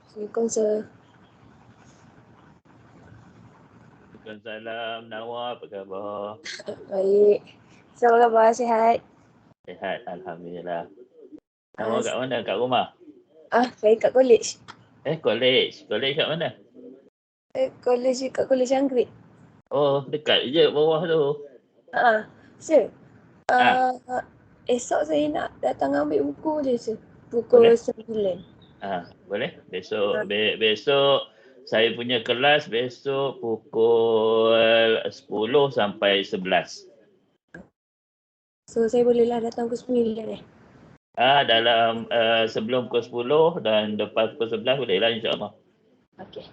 Assalamualaikum sir. Waalaikumsalam. Nawar, apa khabar? Baik. So, apa khabar? Sihat? Sihat, Alhamdulillah. Nawar kat mana? Kat rumah? Saya kat college. College. College kat mana? College kat College Anggrek. Oh, dekat je bawah tu. Sir. Ah. Esok saya nak datang ambil buku je sir. Boleh? Pukul 9. Boleh. Besok saya punya kelas besok pukul 10 sampai 11. So, saya bolehlah datang pukul 9 Dalam sebelum pukul 10 dan lepas pukul 11 bolehlah insya-Allah. Okey.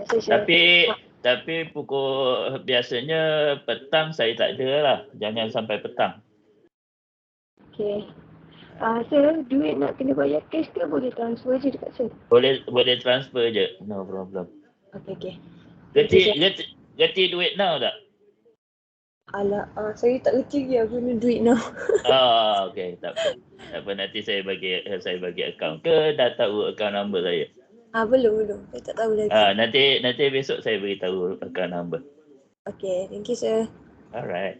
Terima kasih. Tapi pukul biasanya petang saya tak ada lah. Jangan sampai petang. Okey. Sir, duit nak kena bayar cash ke boleh transfer je dekat sir? Boleh transfer je. No problem. Okey. Geti duit now tak? Alah, saya tak reti lagi aku guna duit now. Okey, tak apa. Tak apa, nanti saya bagi akaun ke dah tahu akaun number saya. Belum. Saya tak tahu lagi. Nanti besok saya beritahu akaun number. Okey, thank you sir. Alright.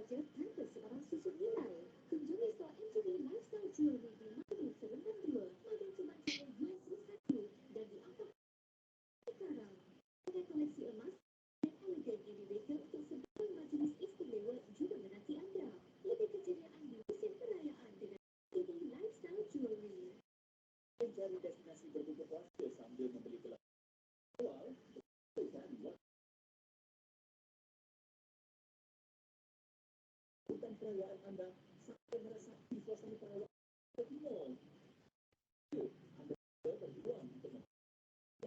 budget tanpa seorang susun nilai. Kunjungi store MTV Lifestyle Jewelry di Madrid Serentan 2, model cuma $1 dan di angka sekarang. Ada koleksi emas dan elegan yang direka untuk sebuah majelis istimewa juga menanti anda. Lebih keceriaan di musim perayaan dengan MTV Lifestyle Jewelry. Mencari destinasi berbuka puasa sambil membeli gelas awal bukan perayaan anda sampai merasakan suasana perayaan Timur. Anda berjuang untuk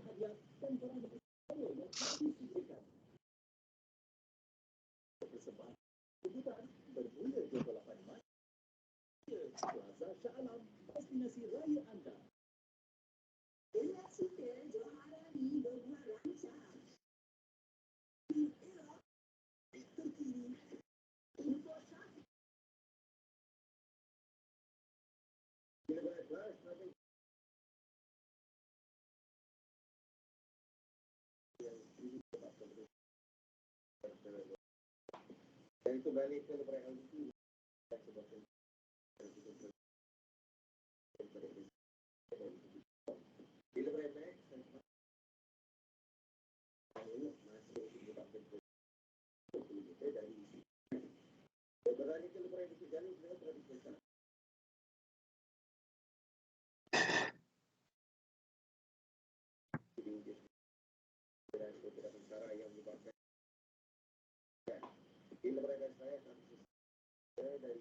hadiah dan barang yang diberikan. Persembahan kebutuhan bermula 28 Mac. Plaza Shah Alam, destinasi raya anda. Bila suka Johara ni berbuah lancar. Terkini, info traffic. Dan itu balik ke lebaran LDC. Bila beremek, masuk menyebabkan dari lebaran itu lebaran LDC jalur beliau telah diselesaikan. Dan beberapa perkara yang menyebabkan bila beremek saya akan selesai dari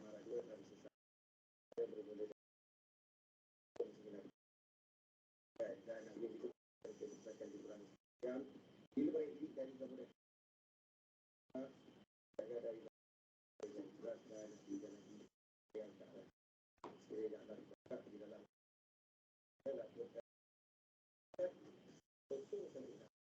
Mara 2 akan selesai bermula dan ini itu diselesaikan di bulan yang bila beremek dari kemudian saya dari yang jelas dan tidak lagi yang tak ada sekiranya akan dibuat di dalam lakukan betul terlihat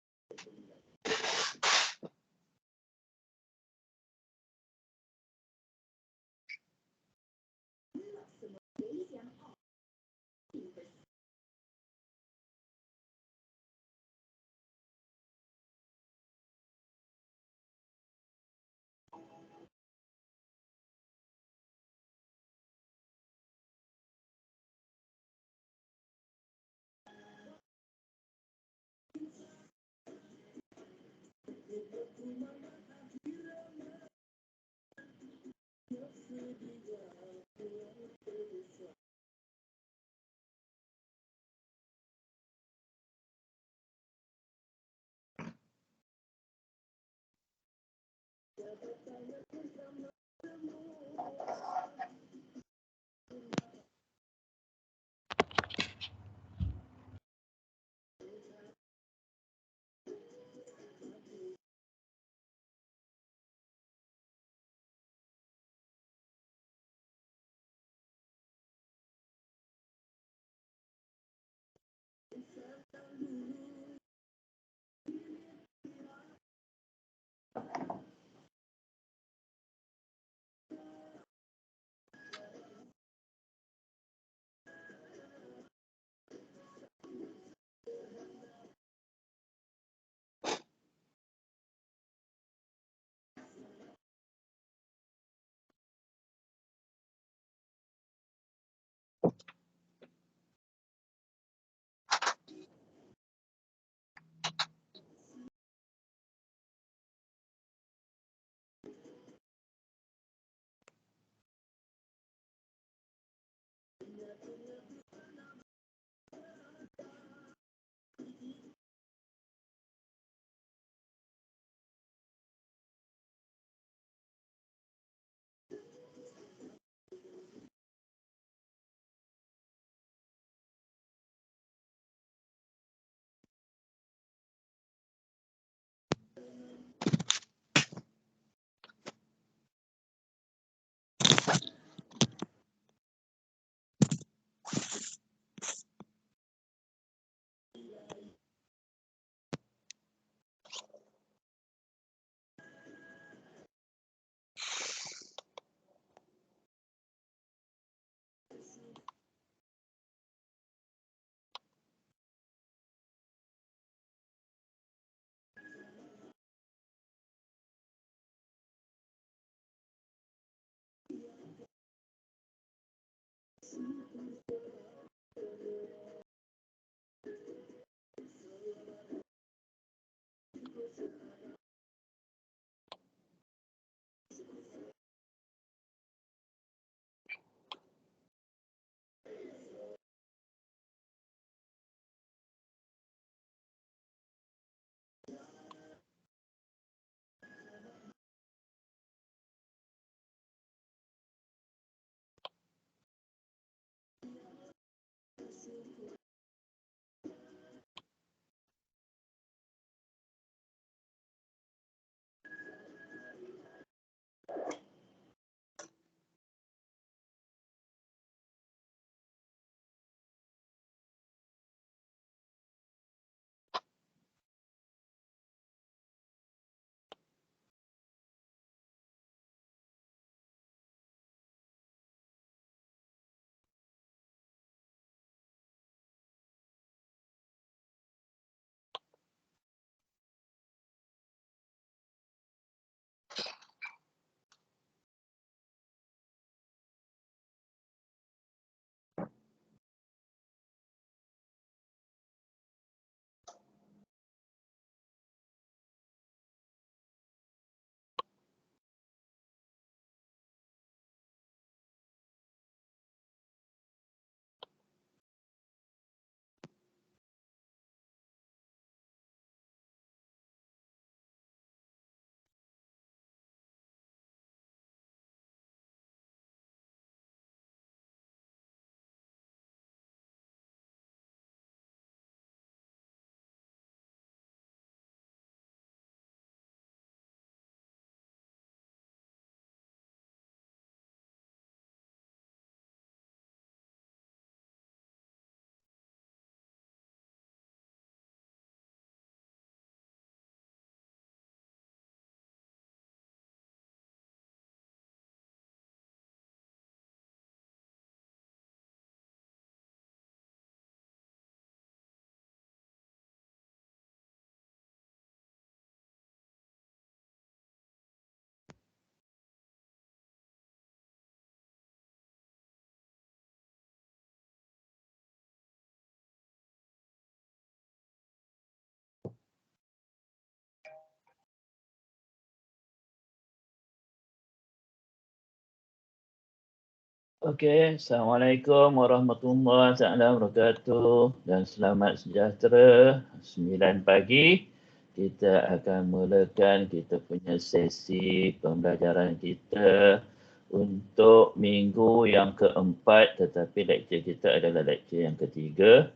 Okey, Assalamualaikum warahmatullahi wabarakatuh dan selamat sejahtera. 9 pagi kita akan mulakan kita punya sesi pembelajaran kita untuk minggu yang keempat, tetapi lecture kita adalah lecture yang ketiga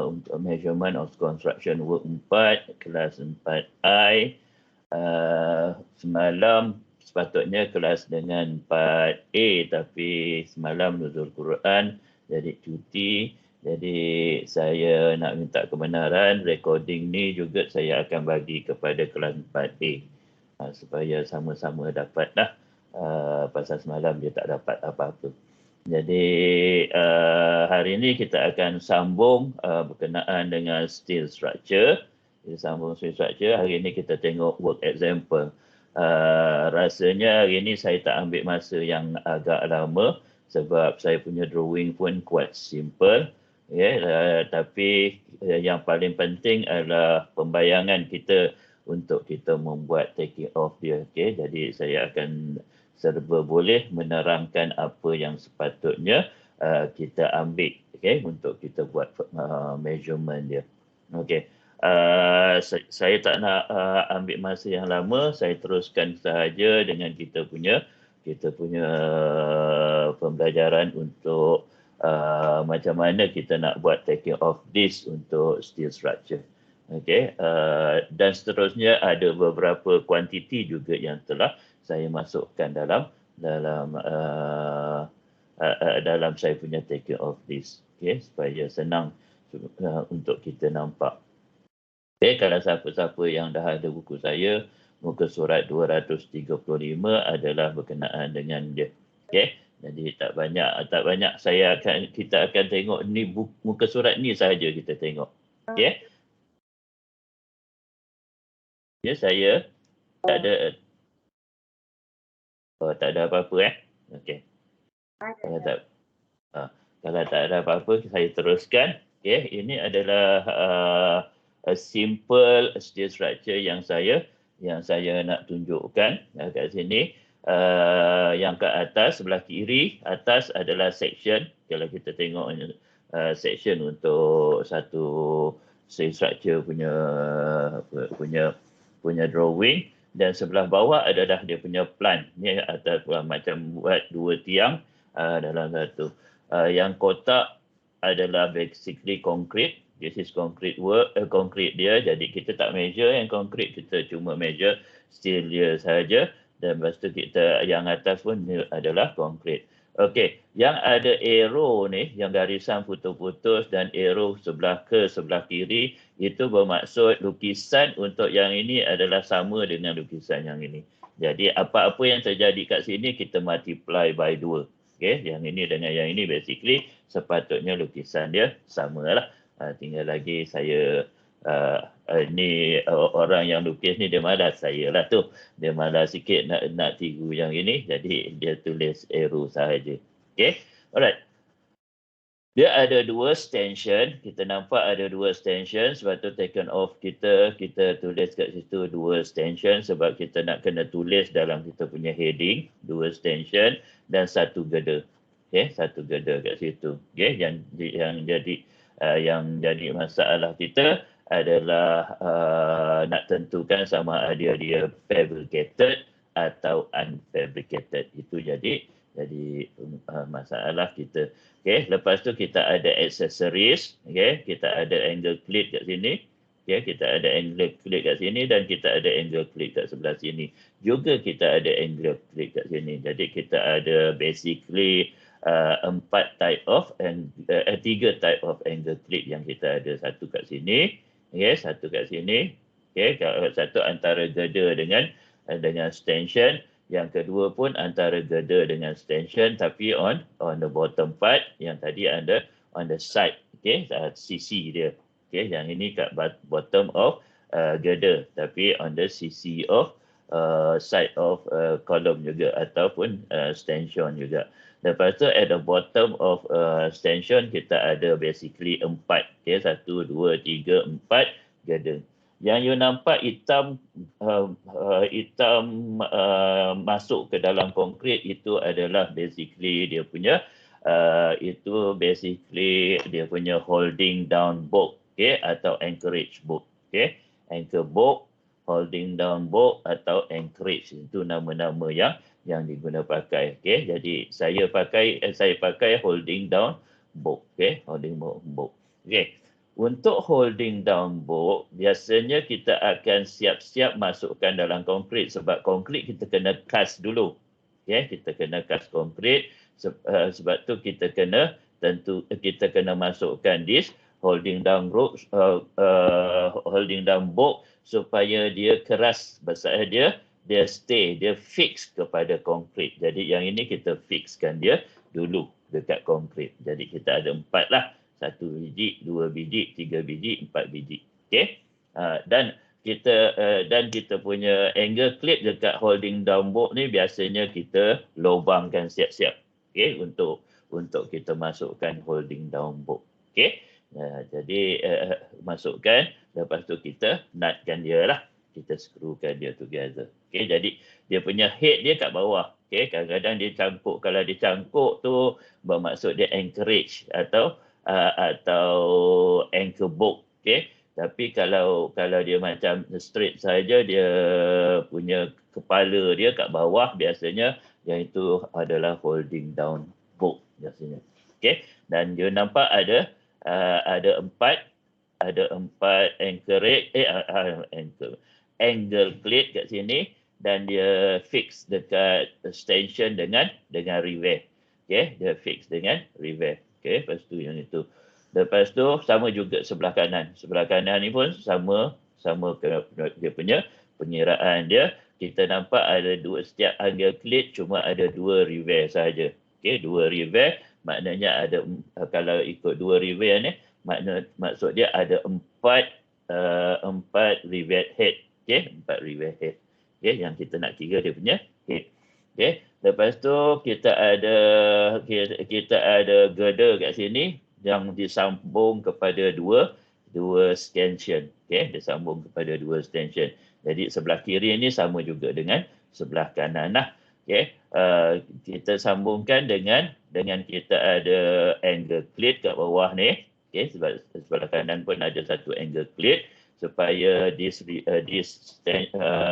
untuk measurement of construction work 4, kelas 4I. Semalam sepatutnya kelas dengan 4A, tapi semalam nuzul Quran jadi cuti. Jadi saya nak minta kebenaran, recording ni juga saya akan bagi kepada kelas 4A supaya sama-sama dapatlah, pasal semalam dia tak dapat apa-apa. Jadi hari ini kita akan sambung berkenaan dengan steel structure. Kita sambung steel structure. Hari ini kita tengok work example. Rasanya hari ini saya tak ambil masa yang agak lama sebab saya punya drawing pun quite simple. Tapi yang paling penting adalah pembayangan kita untuk kita membuat taking off dia. Jadi saya akan serba boleh menerangkan apa yang sepatutnya kita ambil untuk kita buat measurement dia. Saya tak nak ambil masa yang lama, saya teruskan sahaja dengan kita punya pembelajaran untuk macam mana kita nak buat taking off this untuk steel structure. Dan seterusnya ada beberapa kuantiti juga yang telah saya masukkan dalam saya punya taking off this, supaya senang untuk kita nampak. Kalau siapa-siapa yang dah ada buku saya, muka surat 235 adalah berkenaan dengan dia. Jadi tak banyak kita akan tengok ni muka surat ni sahaja kita tengok. Saya tak ada tak ada apa-apa Kalau tak ada apa-apa saya teruskan. Ini adalah a simple steel structure yang saya nak tunjukkan kat sini. Yang ke atas sebelah kiri atas adalah section. Kalau kita tengok section untuk satu steel structure punya drawing, dan sebelah bawah adalah dia punya plan. Ni atas macam buat dua tiang dalam satu. Yang kotak adalah basically concrete. This is concrete work, concrete dia. Jadi kita tak measure yang concrete, kita cuma measure steel dia sahaja. Dan lepas tu kita yang atas pun adalah concrete. Yang ada arrow ni, yang garisan putus-putus dan arrow sebelah kiri, itu bermaksud lukisan untuk yang ini adalah sama dengan lukisan yang ini. Jadi apa-apa yang terjadi kat sini kita multiply by 2. Yang ini dengan yang ini basically sepatutnya lukisan dia samalah. Tinggal lagi saya ni orang yang lukis ni dia malas, saya lah tu. Dia malas sikit nak tiru yang ini, jadi dia tulis arrow sahaja. Alright. Dia ada dua stanchion. Kita nampak ada dua stanchion. Sebab tu taken off kita tulis kat situ dua stanchion sebab kita nak kena tulis dalam kita punya heading. Dua stanchion dan satu girder. Satu girder kat situ. Yang jadi masalah kita adalah nak tentukan sama ada dia fabricated atau unfabricated. Itu jadi masalah kita. Lepas tu kita ada accessories. Kita ada angle plate kat sini. Kita ada angle plate kat sini dan kita ada angle plate kat sebelah sini. Juga kita ada angle plate kat sini. Jadi kita ada basically tiga type of angle plate yang kita ada. Satu kat sini, satu kat sini, satu antara girder dengan stanchion. Yang kedua pun antara girder dengan stanchion tapi on the bottom part, yang tadi ada on the side, sisi dia. Yang ini kat bottom of girder tapi on the sisi of side of column juga ataupun stanchion juga. Lepas tu at the bottom of stanchion kita ada basically 4. 1, 2, 3, 4 girder. Yang you nampak hitam masuk ke dalam konkrit itu adalah basically dia punya holding down bolt, okay, atau anchorage bolt, okay. Anchor bolt, holding down bolt atau anchorage, itu nama-nama yang diguna pakai, okay. Jadi saya pakai holding down bolt, okay, holding bolt, okay. Untuk holding down bolt, biasanya kita akan siap-siap masukkan dalam konkrit, sebab konkrit kita kena cast dulu. Okay, kita kena cast konkrit, sebab tu kita kena masukkan this holding down bolt supaya dia keras, besar dia stay, dia fix kepada konkrit. Jadi yang ini kita fixkan dia dulu dekat konkrit. Jadi kita ada 4 lah. 1 biji, 2 biji, 3 biji, 4 biji. Okey. Dan kita punya angle clip dekat holding down bolt ni biasanya kita lubangkan siap-siap. Okey, untuk kita masukkan holding down bolt. Okey. Jadi masukkan, lepas tu kita nutkan dia lah. Kita screwkan dia together. Okey, jadi dia punya head dia kat bawah. Okey, kadang-kadang dia cangkuk. Kalau dia cangkuk tu bermaksud dia anchorage atau anchor bolt, okey. Tapi kalau dia macam straight saja, dia punya kepala dia kat bawah, biasanya yang itu adalah holding down bolt biasanya. Okey, dan you nampak ada 4 anchorage angle plate kat sini, dan dia fix dekat extension dengan rivet. Okey, dia fix dengan rivet. Okey, lepas tu yang itu. Lepas tu sama juga sebelah kanan. Sebelah kanan ni pun sama dia punya pengiraan dia. Kita nampak ada setiap angle plate cuma ada 2 rivet saja. Okey, 2 rivet, maknanya ada, kalau ikut 2 rivet ni, maksud dia ada 4 rivet head. Okey, 4 rivet head. Okey, yang kita nak kira dia punya head. Okey, lepas tu kita ada girder kat sini yang disambung kepada dua extension. Okey, disambung kepada 2 extension. Jadi sebelah kiri ni sama juga dengan sebelah kanan lah. Okey, kita sambungkan dengan kita ada angle plate kat bawah ni. Okey, sebelah kanan pun ada satu angle plate supaya this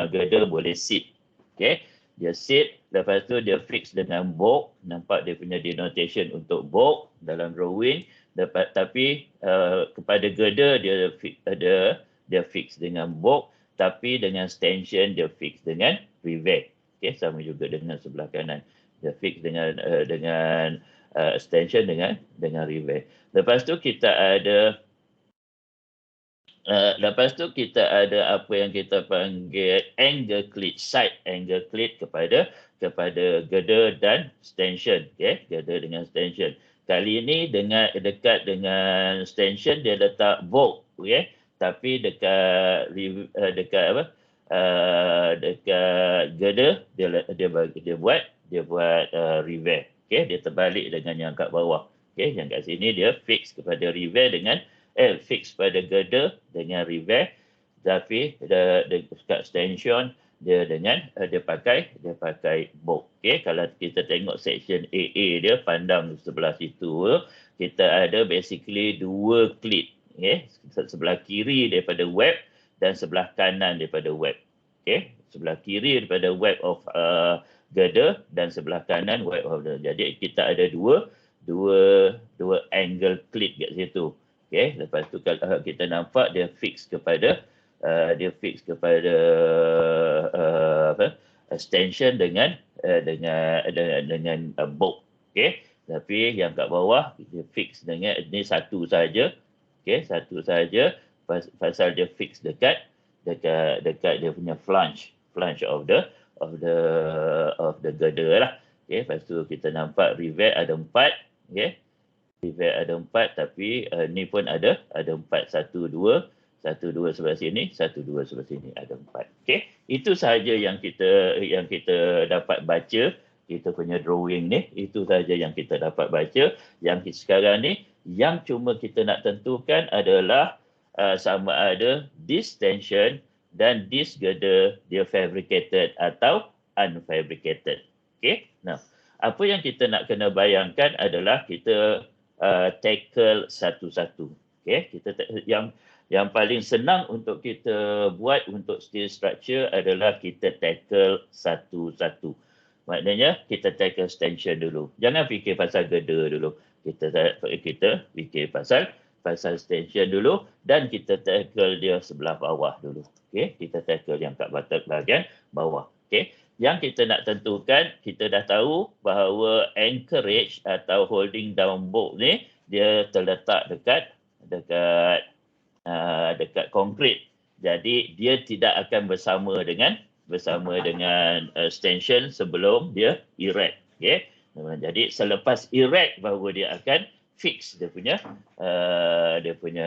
girder boleh sit. Okey, dia sit, lepas tu dia fix dengan bolt. Nampak dia punya denotation untuk bolt dalam drawing. Tapi kepada girder dia fix dengan bolt, tapi dengan extension dia fix dengan rivet. Okey, sama juga dengan sebelah kanan. Dia fix dengan extension dengan rivet. Lepas tu kita ada apa yang kita panggil angle clip, side angle clip kepada girder dan extension. Okey, girder dengan extension. Kali ini dekat dengan extension dia letak bolt, okey. Tapi dekat girder dia buat rivet. Okey, dia terbalik dengan yang kat bawah. Okey, yang kat sini dia fix kepada rivet dengan fix pada girder dengan rivet, tapi dekat extension dia pakai bolt. Okey, kalau kita tengok section AA dia, pandang sebelah situ, kita ada basically 2 clip. Okey, sebelah kiri daripada web dan sebelah kanan daripada web. Okey, sebelah kiri daripada web of girder dan sebelah kanan web of the. Jadi kita ada dua angle clip kat situ. Okey, lepas tu kalau kita nampak dia fix kepada extension dengan bolt. Okey, tapi yang kat bawah dia fix dengan ini satu saja. Okey, satu saja, pasal dia fix dekat dia punya flange of the girder lah. Okey, lepas tu kita nampak rivet ada 4. Okey, rivet ada 4, tapi ni pun ada 4, 1 2 sebelah sini, 1 2 sebelah sini, ada 4. Okey, itu sahaja yang kita dapat baca kita punya drawing ni. Itu sahaja yang kita dapat baca. Yang sekarang ni yang cuma kita nak tentukan adalah sama ada this tension dan this girder dia fabricated atau unfabricated. Okay. Now, apa yang kita nak kena bayangkan adalah kita tackle satu-satu. Okay. Yang paling senang untuk kita buat untuk steel structure adalah kita tackle satu-satu. Maknanya kita tackle tension dulu. Jangan fikir pasal girder dulu. Kita fikir pasal tension dulu dan kita tackle dia sebelah bawah dulu. Okey, kita tackle yang kat bahagian bawah. Okey. Yang kita nak tentukan, kita dah tahu bahawa anchorage atau holding down bolt ni dia terletak dekat konkrit. Jadi dia tidak akan bersama dengan extension sebelum dia erect. Okey. Jadi selepas erect baru dia akan fix dia punya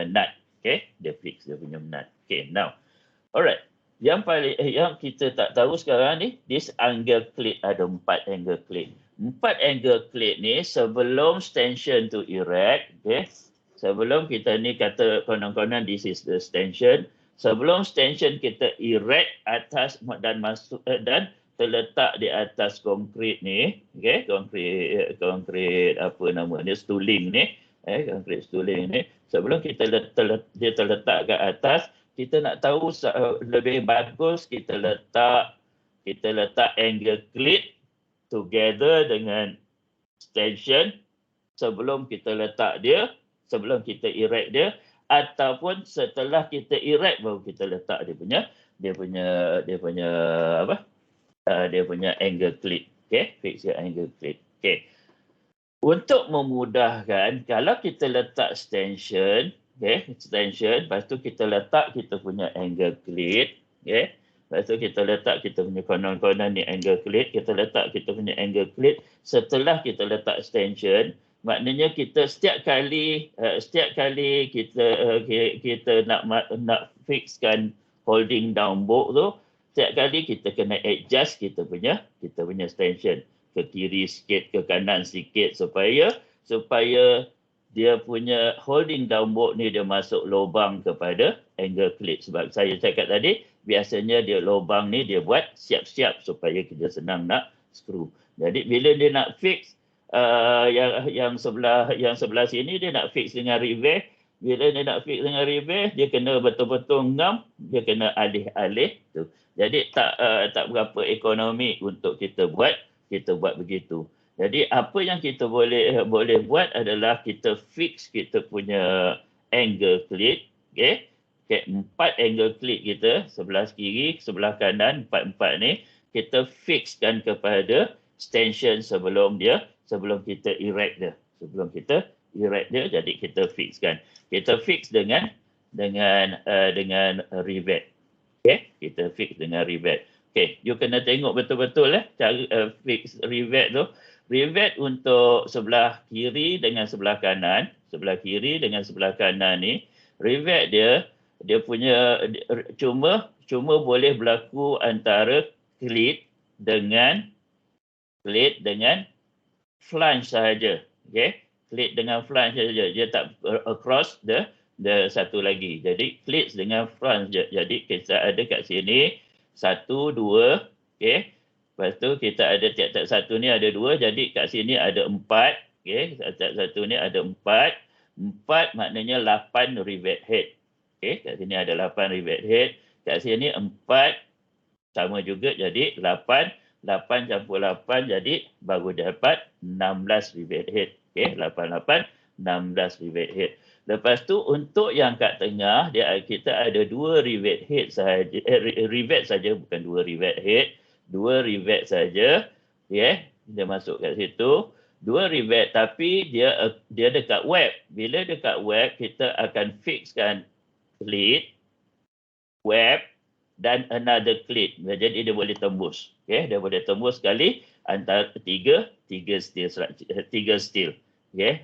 nut. Okey, dia fix dia punya nut. Okey, now. Alright. Yang kita tak tahu sekarang ni, this angle plate ada 4 angle plate. 4 angle plate ni sebelum extension to erect, okey. Sebelum kita ni kata konon-konon this is the extension, sebelum extension kita erect atas dan masuk dan terletak di atas konkrit ni, okey, konkrit apa nama ni, stooling ni, konkrit stooling ni, sebelum kita dia terletak ke atas, kita nak tahu lebih bagus kita letak angle plate together dengan extension sebelum kita letak dia, sebelum kita erect dia, ataupun setelah kita erect baru kita letak dia punya angle plate. Okey, fix your angle plate. Okey. Untuk memudahkan, kalau kita letak extension, lepas tu kita letak kita punya angle plate, okey. Lepas tu kita letak kita punya konon-konon ni angle plate, kita letak kita punya angle plate setelah kita letak extension, maknanya kita setiap kali kita nak fixkan holding down bolt tu, setiap kali kita kena adjust kita punya extension ke kiri sikit, ke kanan sikit supaya dia punya holding down bolt ni dia masuk lubang kepada angle plate. Sebab saya cakap tadi, biasanya dia lubang ni dia buat siap-siap supaya kita senang nak screw. Jadi bila dia nak fix yang sebelah sini dia nak fix dengan reverse. Bila dia nak fix dengan reverse, dia kena betul-betul ngam, dia kena alih-alih tu. Jadi tak berapa ekonomi untuk kita buat begitu. Jadi apa yang kita boleh buat adalah kita fix kita punya angle plate, okey. Okay, 4 angle plate kita, sebelah kiri, sebelah kanan, 4 ni kita fixkan kepada extension sebelum kita erect dia. Sebelum kita erect dia, jadi kita fixkan. Kita fix dengan rivet. Okey, kita fix dengan rivet. Okey, you kena tengok betul-betul cara fix rivet tu. Rivet untuk sebelah kiri dengan sebelah kanan, sebelah kiri dengan sebelah kanan ni, rivet dia punya cuma boleh berlaku antara klit dengan flange sahaja. Okey, klit dengan flange sahaja, dia tak across the satu lagi. Jadi klit dengan flange je. Jadi kita ada kat sini 1, 2, okey. Lepas tu kita ada tiap-tiap satu ni ada 2, jadi kat sini ada 4. Okey, tiap satu ni ada 4. 4 maknanya 8 rivet head. Okey, kat sini ada 8 rivet head. Kat sini 4 sama juga, jadi 8 campur 8 jadi baru dapat 16 rivet head. Okey, 8, 16 rivet head. Lepas tu untuk yang kat tengah kita ada 2 rivet head sahaja, rivet saja, bukan 2 rivet head. 2 rivet saja, dia masuk kat situ. 2 rivet tapi dia dekat web. Bila dekat web, kita akan fixkan cleat, web dan another cleat. Jadi dia boleh tembus. Okay, dia boleh tembus sekali antara tiga steel. Okay,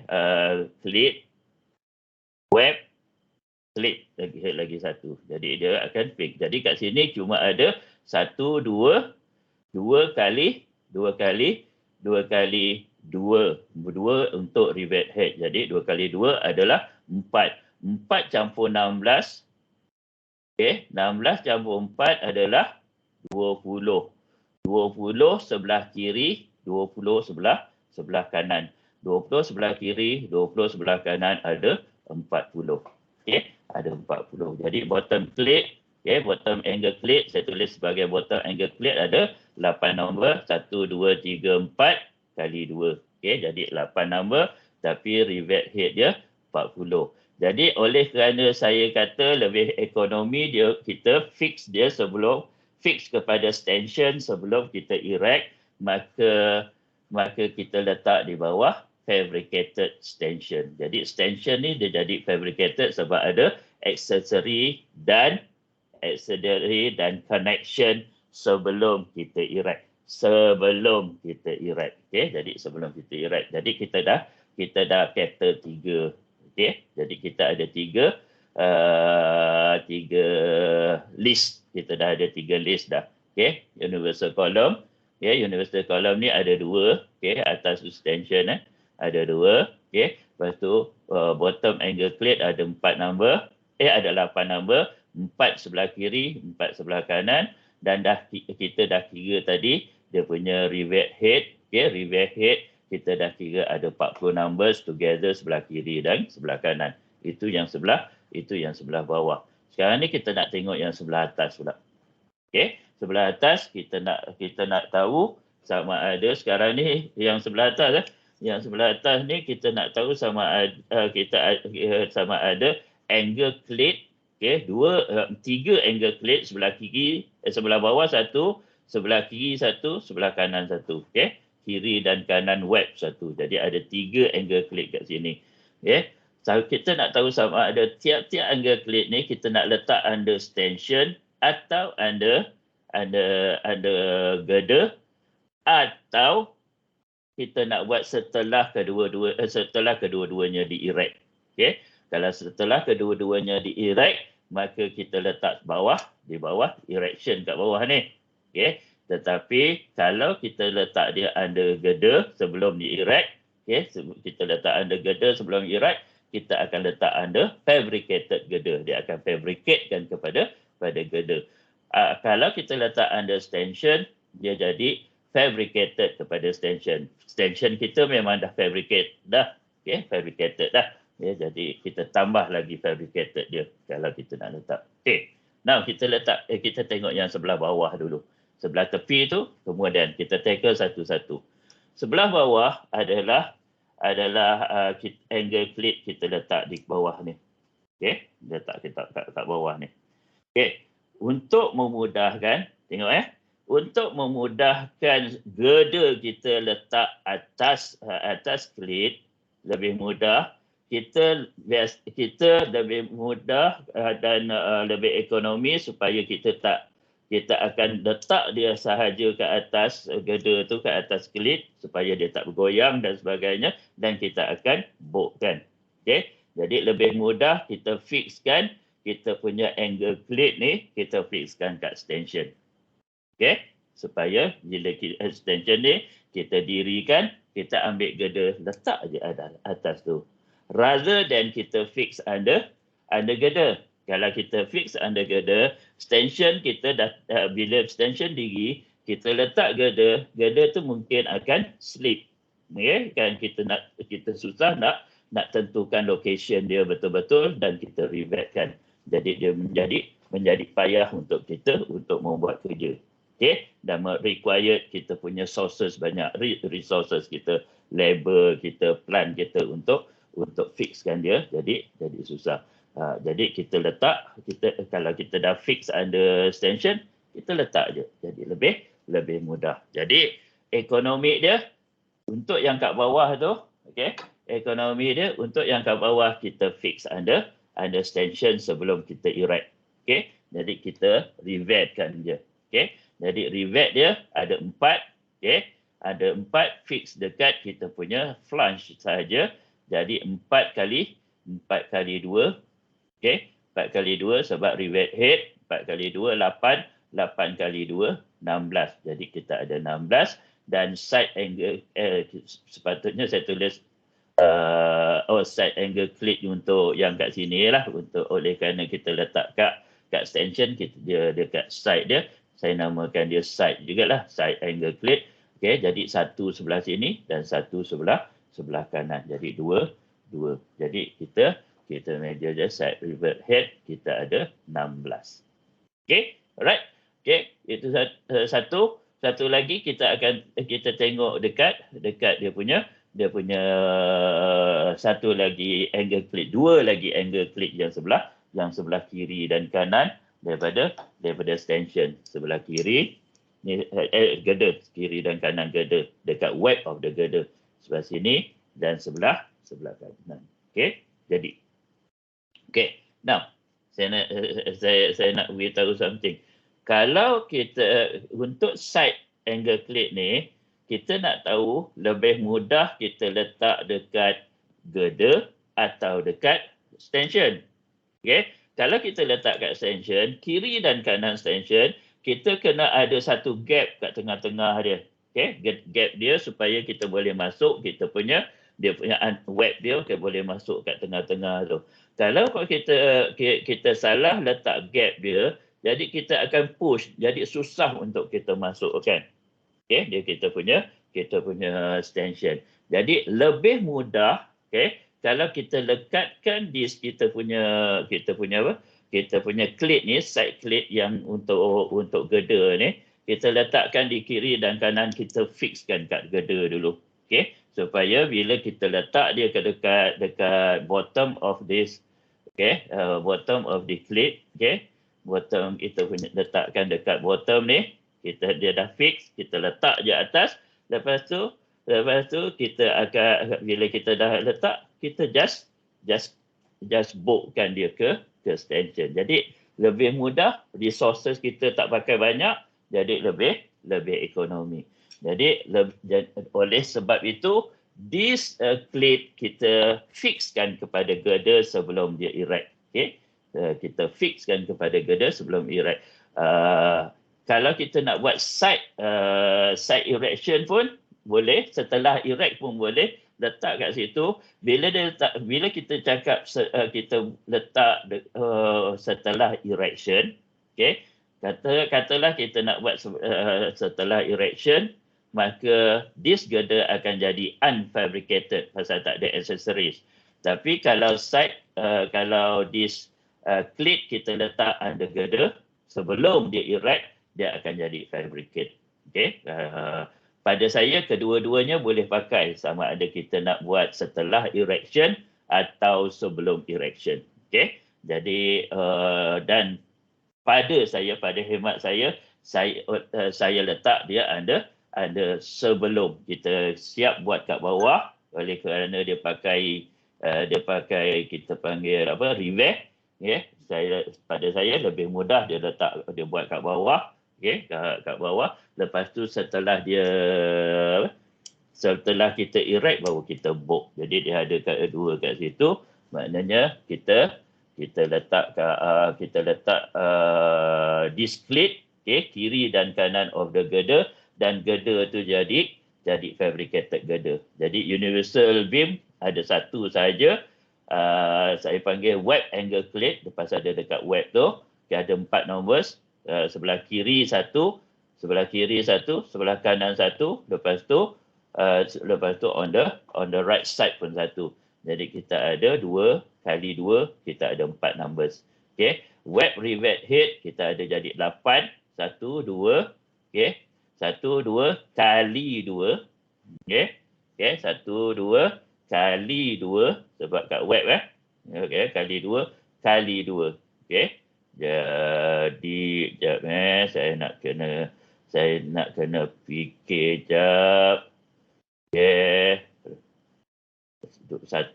cleat, web, cleat lagi satu. Jadi dia akan fix. Jadi kat sini cuma ada 1, 2 kali 2 untuk rivet head. Jadi 2 kali 2 adalah 4. 4 campur 16. Okey, 16 campur 4 adalah 20. 20 sebelah kiri, 20 sebelah kanan. 20 sebelah kiri, 20 sebelah kanan ada 40. Okey, ada 40. Jadi bottom plate, bottom angle plate saya tulis sebagai bottom angle plate ada 8 nombor, 1 2 3 4 kali 2. Okey, jadi 8 nombor tapi rivet head dia 40. Jadi oleh kerana saya kata lebih ekonomi dia, kita fix dia sebelum fix kepada stanchion sebelum kita erect, maka kita letak di bawah fabricated stanchion. Jadi stanchion ni dia jadi fabricated sebab ada accessory dan connection sebelum kita erect. Okey, jadi sebelum kita erect. Jadi kita dah cater 3. Okey, jadi kita ada 3 list. Kita dah ada 3 list dah. Okey, universal column. Okey, universal column ni ada 2. Okey, atas stanchion ada 2. Okey, lepas tu bottom angle plate ada 4 nombor. Ada 8 nombor. 4 sebelah kiri, 4 sebelah kanan, dan kita dah kira tadi dia punya rivet head. Okey, rivet head kita dah kira ada 40 numbers together sebelah kiri dan sebelah kanan. Itu yang sebelah bawah. Sekarang ni kita nak tengok yang sebelah atas pula. Okey, sebelah atas kita nak tahu sama ada sekarang ni yang sebelah atas Yang sebelah atas ni kita nak tahu sama ada angle plate. Okey, 3 angle plate sebelah kiri, sebelah bawah 1, sebelah kiri 1, sebelah kanan 1. Okey, kiri dan kanan web 1. Jadi ada 3 angle plate kat sini. Okey, so kita nak tahu sama ada tiap-tiap angle plate ni kita nak letak under stanchion atau under girder, atau kita nak buat setelah kedua-duanya di-erect. Okey, kalau setelah kedua-duanya di-erect, maka kita letak di bawah erection kat bawah ni. Okey, tetapi kalau kita letak dia under girder sebelum di-erect, kita letak under girder sebelum erect, kita akan letak under fabricated girder. Dia akan fabricatekan kepada girder. Kalau kita letak under stanchion, dia jadi fabricated kepada stanchion. Stanchion kita memang dah fabricated dah. Fabricated dah. Jadi kita tambah lagi fabricated dia kalau kita nak letak. Okey. Now kita tengok yang sebelah bawah dulu. Sebelah tepi tu kemudian kita tackle satu-satu. Sebelah bawah adalah angle plate kita letak di bawah ni. Okey, letak kita kat bawah ni. Okey, untuk memudahkan, tengok untuk memudahkan girder kita letak atas plate lebih mudah, kita lebih mudah dan lebih ekonomi supaya kita akan letak dia sahaja ke atas girder tu, ke atas plate supaya dia tak bergoyang dan sebagainya, dan kita akan boltkan. Okey, jadi lebih mudah kita fixkan kita punya angle plate ni, kita fixkan kat stanchion. Okey, supaya bila extension ni kita dirikan, kita ambil girder letak je atas tu, rather than kita fix under girder. Kalau kita fix under girder, extension kita dah bila extension diri, kita letak girder tu mungkin akan slip. Kan kita susah nak tentukan location dia betul-betul dan kita rivetkan. Jadi dia menjadi payah untuk kita untuk membuat kerja. Okey, dan required kita punya sources banyak, resources kita, labor kita, plant kita untuk fixkan dia, jadi susah. Jadi kita letak, kalau kita dah fix under stanchion, kita letak je, jadi lebih mudah. Jadi ekonomi dia untuk yang kat bawah tu, okey, ekonomi dia untuk yang kat bawah kita fix under stanchion sebelum kita erect. Okey, jadi kita rivetkan je. Okey, jadi rivet dia ada 4. Okey, ada 4 fix dekat kita punya flange sahaja. Jadi 4 kali 2. Okey, 4 kali 2 sebab rivet head, 4 kali 2 8, 8 kali 2 16. Jadi kita ada 16, dan side angle sepatutnya saya tulis side angle cleat untuk yang kat sini lah, untuk oleh kerana kita letak kat extension, dia dekat side dia, saya namakan dia side jugalah, side angle cleat. Okey, jadi satu sebelah sini dan satu sebelah kanan, jadi dua. Jadi kita measure je side rivet head, kita ada 16. Okey, alright. Okey, itu satu lagi kita tengok dekat dia punya satu lagi angle cleat, dua lagi angle cleat yang sebelah kiri dan kanan daripada extension. Sebelah kiri ni girder, kiri dan kanan girder, dekat web of the girder sebelah sini dan sebelah kanan. Okey, jadi now saya nak beritahu something. Kalau kita untuk side angle cleat ni, kita nak tahu lebih mudah kita letak dekat girder atau dekat extension. Okey, kalau kita letak kat extension, kiri dan kanan extension, kita kena ada satu gap kat tengah-tengah dia. Okey, gap dia supaya kita boleh masuk dia punya web dia boleh masuk kat tengah-tengah tu. Kalau kita salah letak gap dia, jadi kita akan push, jadi susah untuk kita masukkan. Okey, dia kita punya extension. Jadi lebih mudah, kalau kita lekatkan kita punya cleat ni, side cleat yang untuk girder ni, kita letakkan di kiri dan kanan, kita fixkan kat girder dulu. Okey, supaya bila kita letak dia dekat bottom of this, bottom of the cleat, bottom kita punya letakkan dekat bottom ni, dia dah fix, kita letak je atas. Lepas tu kita akan, bila kita dah letak, kita just bookkan dia ke extension. Jadi lebih mudah, resources kita tak pakai banyak, jadi lebih ekonomi. Jadi oleh sebab itu, this cleat kita fixkan kepada girder sebelum dia erect. Kita fixkan kepada girder sebelum erect. Kalau kita nak buat side erection pun boleh, setelah erect pun boleh, letak kat situ. Bila kita cakap kita letak setelah erection, katalah kita nak buat setelah erection, maka this girder akan jadi unfabricated pasal tak ada accessories. Tapi kalau kalau this cleat kita letak under girder sebelum dia erect, dia akan jadi fabricate. Pada saya kedua-duanya boleh pakai, sama ada kita nak buat setelah erection atau sebelum erection. Jadi dan pada hemat saya letak dia under sebelum kita siap buat kat bawah, oleh kerana dia pakai kita panggil reverse. Pada saya lebih mudah dia buat kat bawah. Kat bawah. Lepas tu setelah kita erect baru kita book. Jadi dia ada dua kat situ. Maknanya kita letak this cleat, kiri dan kanan of the girder, dan girder tu jadi fabricated girder. Jadi universal beam ada satu saja. Saya panggil web angle cleat, lepas ada dekat web tu ada 4 numbers. Sebelah kiri satu, sebelah kanan satu, lepas tu on the right side pun satu. Jadi kita ada 2 kali 2, kita ada 4 numbers. Web rivet head kita ada jadi 8, 1 2, 1 2 kali 2. 1 2 kali 2 sebab kat web kali 2 kali 2. Jadi saya nak kena fikir jap. 1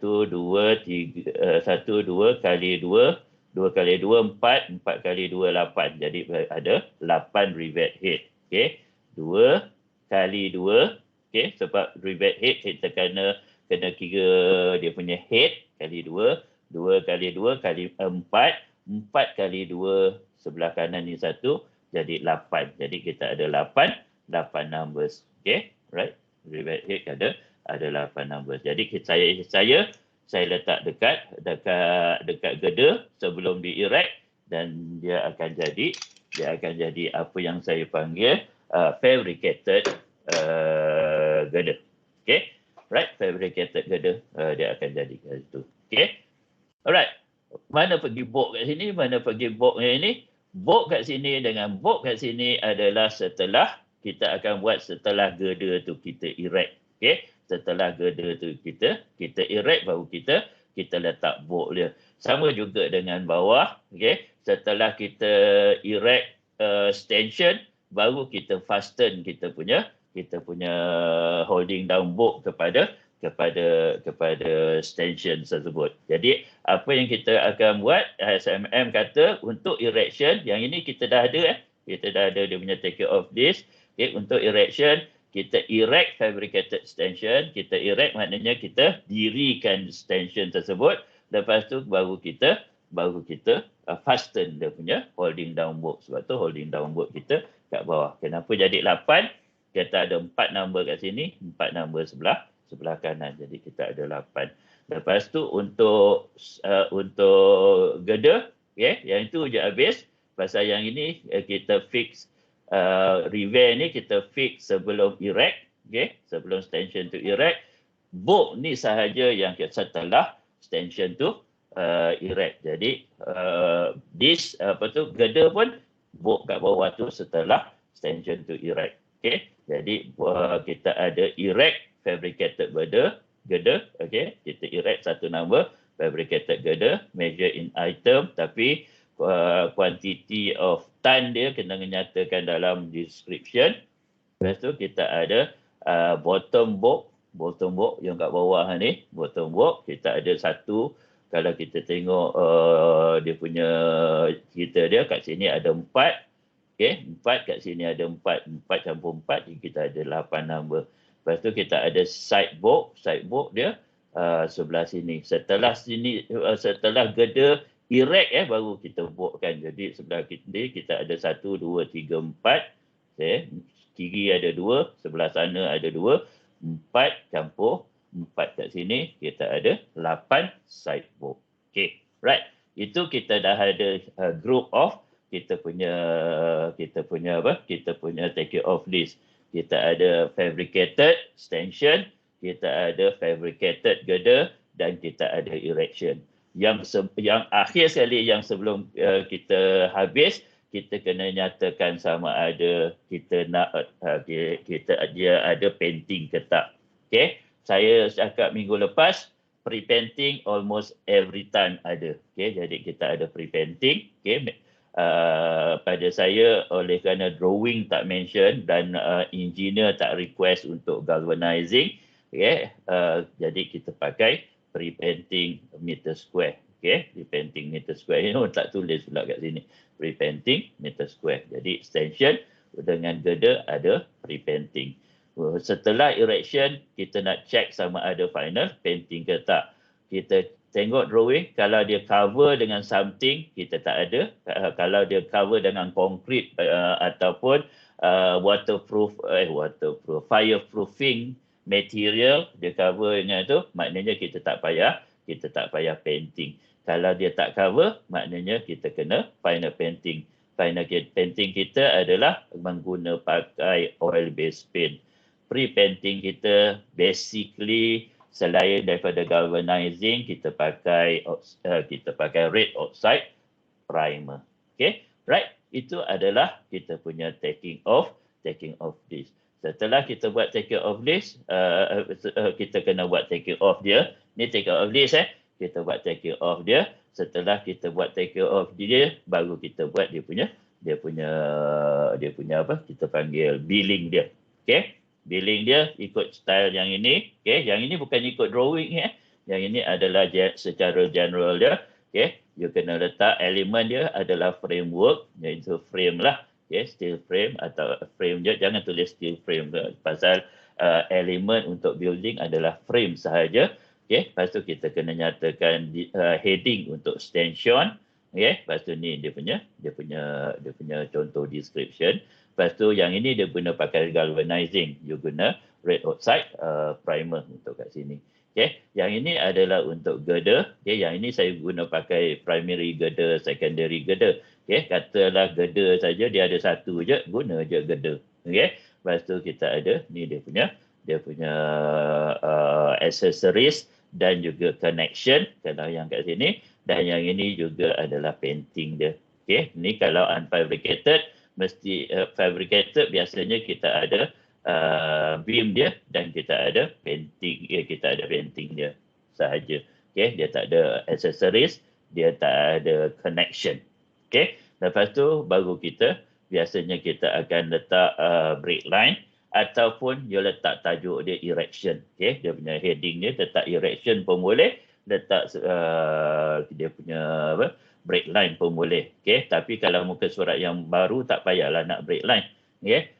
2 3 1 2 kali 2 2 kali 2 4 4 kali 2 8. Jadi ada 8 rivet head. 2 kali 2, sebab rivet head kita kena kira dia punya head kali 2, 2 kali 2 kali 4, 4 kali 2 sebelah kanan ni 1, jadi 8. Jadi kita ada 8 numbers. Right? Rivet head ada 8 numbers. Jadi saya letak dekat girder sebelum di-erect, dan dia akan jadi apa yang saya panggil fabricated girder. Okay, right, fabricated girder dia akan jadi kat situ. Okay, alright. Mana pergi bolt kat sini, mana pergi bolt yang ini? Bolt kat sini dengan bolt kat sini adalah setelah kita akan buat setelah girder tu kita erect. Okay, setelah girder tu kita erect, baru kita letak bolt dia. Sama juga dengan bawah. Okay, setelah kita erect stanchion, baru kita fasten kita punya holding down bolt kepada stanchion tersebut. Jadi apa yang kita akan buat, SMM kata untuk erection, yang ini kita dah ada kita dah ada dia punya take off this. Okay, untuk erection kita erect fabricated stanchion, kita erect maknanya kita dirikan stanchion tersebut, lepas tu baru kita fasten dia punya holding down bolt. Sebab tu holding down bolt kita kat bawah. Kenapa jadi 8? Kita ada 4 number kat sini, 4 number sebelah kanan. Jadi kita ada 8. Lepas tu untuk girder, okay, yang itu je habis. Pasal yang ini kita fix reveal ni kita fix sebelum erect, okay, sebelum stanchion tu erect. Bolt ni sahaja yang setelah stanchion tu erect. Jadi girder pun bolt kat bawah tu setelah stanchion tu erect. Okay, jadi kita ada erect fabricated girder, okay, kita erect satu number fabricated girder, measure in item, tapi quantity of ton dia kena menyatakan dalam description. Lepas tu kita ada bottom bolt yang kat bawah ni, bottom bolt kita ada satu. Kalau kita tengok dia punya dia kat sini ada 4. Okay, 4 kat sini ada 4 campur 4, kita ada 8 number. Lepas tu kita ada side bolt dia sebelah sini. Setelah girder erect baru kita boltkan. Jadi sebelah kita ada 1, 2, 3, 4. Okay. Kiri ada 2, sebelah sana ada 2, 4 campur 4 kat sini, kita ada 8 side bolt. Okay, right. Itu kita dah ada group of kita punya take off list. Kita ada fabricated stanchion, kita ada fabricated girder, dan kita ada erection. Yang akhir sekali, yang sebelum kita habis, kita kena nyatakan sama ada kita nak dia ada painting ke tak. Okay, saya cakap minggu lepas pre-painting almost every time ada. Okay, jadi kita ada pre-painting. Okay, pada saya oleh kerana drawing tak mention dan engineer tak request untuk galvanizing, okay, jadi kita pakai pre-painting meter square. Okay, pre-painting meter square ini tak tulis pula kat sini, pre-painting meter square. Jadi stanchion dengan girder ada pre-painting. Setelah erection, kita nak check sama ada final painting ke tak. Kita tengok drawing, kalau dia cover dengan something, kita tak ada. Kalau dia cover dengan konkrit ataupun fireproofing material, dia cover dengan itu, maknanya kita tak payah painting. Kalau dia tak cover, maknanya kita kena final painting. Final painting kita adalah pakai oil based paint. Pre-painting kita basically selain daripada galvanizing, kita pakai red oxide primer. Okay, right? Itu adalah kita punya taking off this. Setelah kita buat taking off this, kita kena buat taking off dia. Ni taking off this kita buat taking off dia. Setelah kita buat taking off dia, baru kita buat dia punya apa? Kita panggil billing dia. Okay? Billing dia ikut style yang ini. Okay? Yang ini bukan ikut drawing Yang ini adalah secara general dia. Okay? You kena letak elemen dia adalah framework, iaitu frame lah. Okay? Steel frame atau frame dia. Jangan tulis steel frame. Pasal elemen untuk building adalah frame sahaja. Okay? Lepas tu kita kena nyatakan heading untuk stanchion. Okay? Lepas tu ni dia punya contoh description. Lepas tu yang ini dia guna pakai galvanizing. You guna red oxide primer untuk kat sini. Okay, yang ini adalah untuk girder. Okay, yang ini saya guna pakai primary girder, secondary girder. Okay, katalah girder saja dia ada satu je, guna je girder. Okay, lepas tu kita ada ni dia punya accessories dan juga connection kalau yang kat sini, dan yang ini juga adalah painting dia. Okay, ni kalau unfabricated, mesti fabricated biasanya kita ada beam dia dan kita ada painting dia sahaja. Okay, dia tak ada accessories, dia tak ada connection. Okay, lepas tu baru biasanya kita akan letak break line ataupun you letak tajuk dia erection. Okay, dia punya heading dia letak erection pun boleh, letak dia punya break line pun boleh. Okay, tapi kalau muka surat yang baru tak payahlah nak break line. Okay,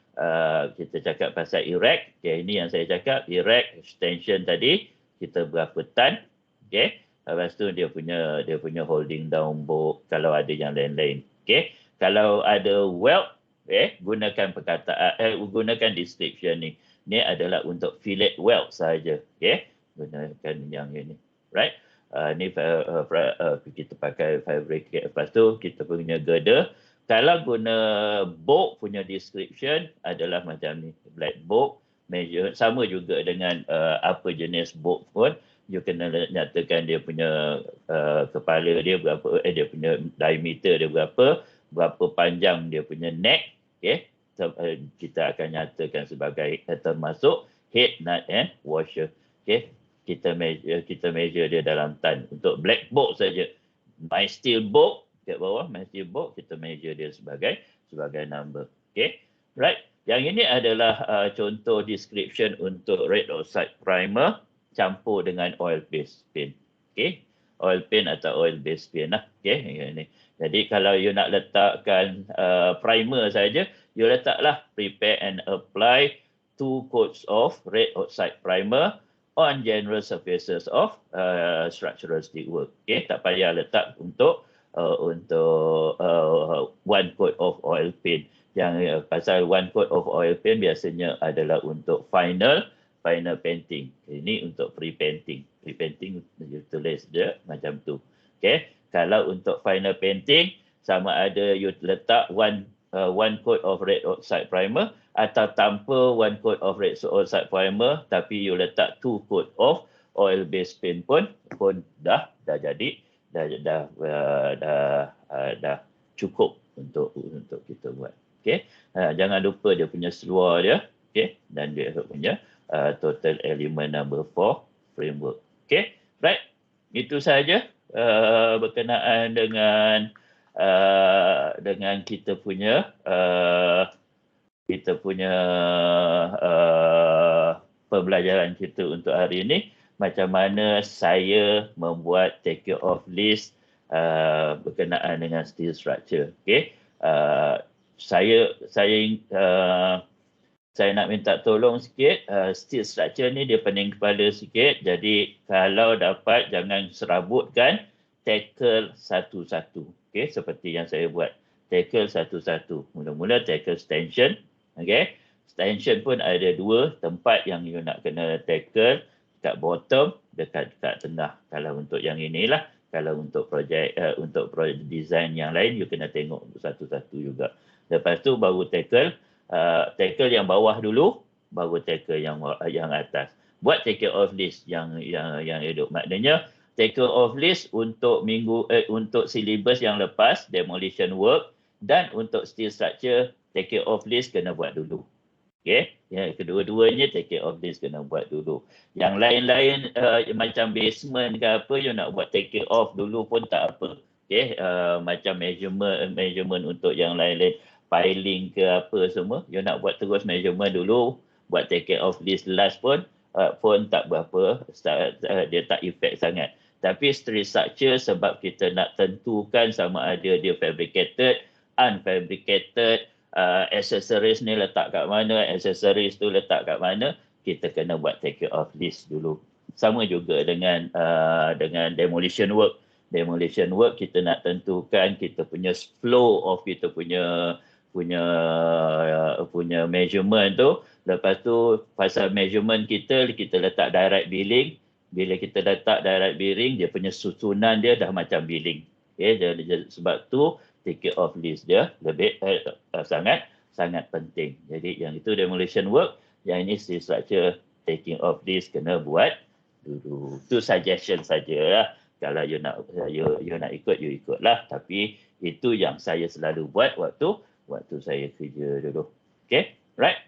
kita cakap pasal erect. Okay, ini yang saya cakap erect extension tadi kita berapa tan. Okay, lepas tu dia punya holding down book kalau ada yang lain-lain. Okay, kalau ada weld, gunakan gunakan description ni. Ni adalah untuk fillet weld saja. Okay, gunakan yang ini. Right. Ni kita pakai fabricate. Lepas tu kita punya girder. Kalau guna book punya description adalah macam ni. Black book, measure. Sama juga dengan apa jenis book pun. You kena nyatakan dia punya kepala dia berapa, dia punya diameter dia berapa panjang dia punya neck. Okay. Kita akan nyatakan sebagai termasuk head, nut and washer. Okay. Kita measure dia dalam tan. Untuk black book saja. My steel book kat bawah, my steel book kita measure dia sebagai number. Okay. Right. Yang ini adalah contoh description untuk red oxide primer campur dengan oil based paint. Okay. Oil paint atau oil based paint lah. Okay. Ini. Jadi kalau you nak letakkan primer saja, you letaklah prepare and apply 2 coats of red oxide primer on general surfaces of structural steel work. Okay, tak payah letak untuk 1 coat of oil paint. Yang pasal 1 coat of oil paint biasanya adalah untuk final painting. Ini untuk pre-painting. Pre-painting you tulis je macam tu. Okay, kalau untuk final painting sama ada you letak 1 coat of red oxide primer atau tanpa 1 coat of red oxide primer tapi you letak 2 coat of oil based paint pun dah jadi dah cukup untuk kita buat. Okey, jangan lupa dia punya seluar dia, okey, dan dia punya total element number 4 framework. Okey, right, itu sahaja berkenaan dengan kita punya pembelajaran kita untuk hari ini. Macam mana saya membuat take care of list berkenaan dengan steel structure. Okay. Saya nak minta tolong sikit. Steel structure ni dia pening kepala sikit. Jadi kalau dapat jangan serabutkan, tackle satu-satu. Okay, seperti yang saya buat. Tackle satu-satu. Mula-mula tackle stanchion. Okay. Stanchion pun ada 2 tempat yang you nak kena tackle. Dekat bottom, dekat tengah. Kalau untuk yang inilah. Kalau untuk projek design yang lain, you kena tengok satu-satu juga. Lepas tu baru tackle yang bawah dulu, baru tackle yang atas. Buat tackle off list yang hidup. Maknanya tackle off list untuk untuk syllabus yang lepas, demolition work, dan untuk steel structure, tackle off list kena buat dulu. Okay, ya, kedua-duanya take care of this kena buat dulu. Yang lain-lain macam basement ke apa, you nak buat take care of dulu pun tak apa. Okay, macam measurement untuk yang lain-lain, piling ke apa semua, you nak buat terus measurement dulu, buat take care of this last pun tak berapa, dia tak effect sangat. Tapi steel structure sebab kita nak tentukan sama ada dia fabricated, unfabricated, accessories ni letak kat mana, accessories tu letak kat mana, kita kena buat take care of list dulu. Sama juga dengan demolition work. Demolition work kita nak tentukan kita punya flow of kita punya punya measurement tu. Lepas tu pasal measurement kita letak direct billing. Bila kita letak direct billing, dia punya susunan dia dah macam billing. Sebab tu ticket of list dia lebih sangat penting. Jadi yang itu demolition work, yang ini structure taking of list kena buat dulu. Itu suggestion saja. Kalau you nak ikut, you ikutlah. Tapi itu yang saya selalu buat waktu saya kerja dulu. Okay, right?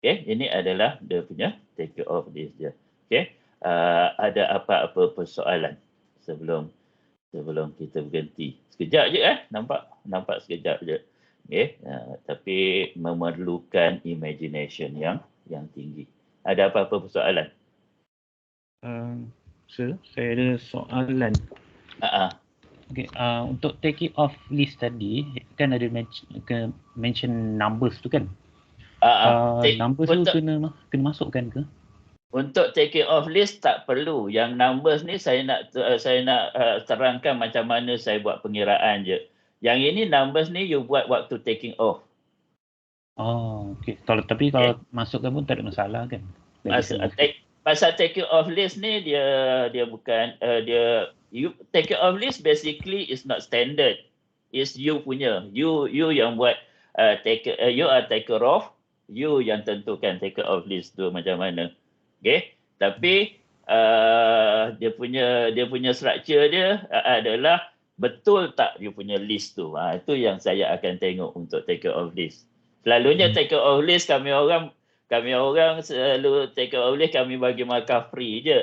Okay, ini adalah dia punya take off list dia. Okay, ada apa-apa persoalan sebelum kita berhenti? Sekejap je nampak sekejap je. Okay, tapi memerlukan imagination yang tinggi. Ada apa-apa persoalan? Sir, saya ada soalan. Okay, untuk take it off list tadi kan ada mention numbers tu kan? Numbers tu kena masukkan ke? Untuk take it off list tak perlu. Yang numbers ni saya nak terangkan macam mana saya buat pengiraan je. Yang ini numbers ni you buat waktu taking off. Oh, okey. Tapi kalau masukkan pun tak ada masalah kan? Pasal take it off list ni dia bukan take it off list basically is not standard. Is you punya. You yang buat you are taker off, you yang tentukan take it off list tu macam mana. Okay? Tapi dia punya structure dia adalah betul tak you punya list tu. Itu yang saya akan tengok untuk take it off list. Selalunya take it off list kami orang selalu take off list kami bagi markah free je.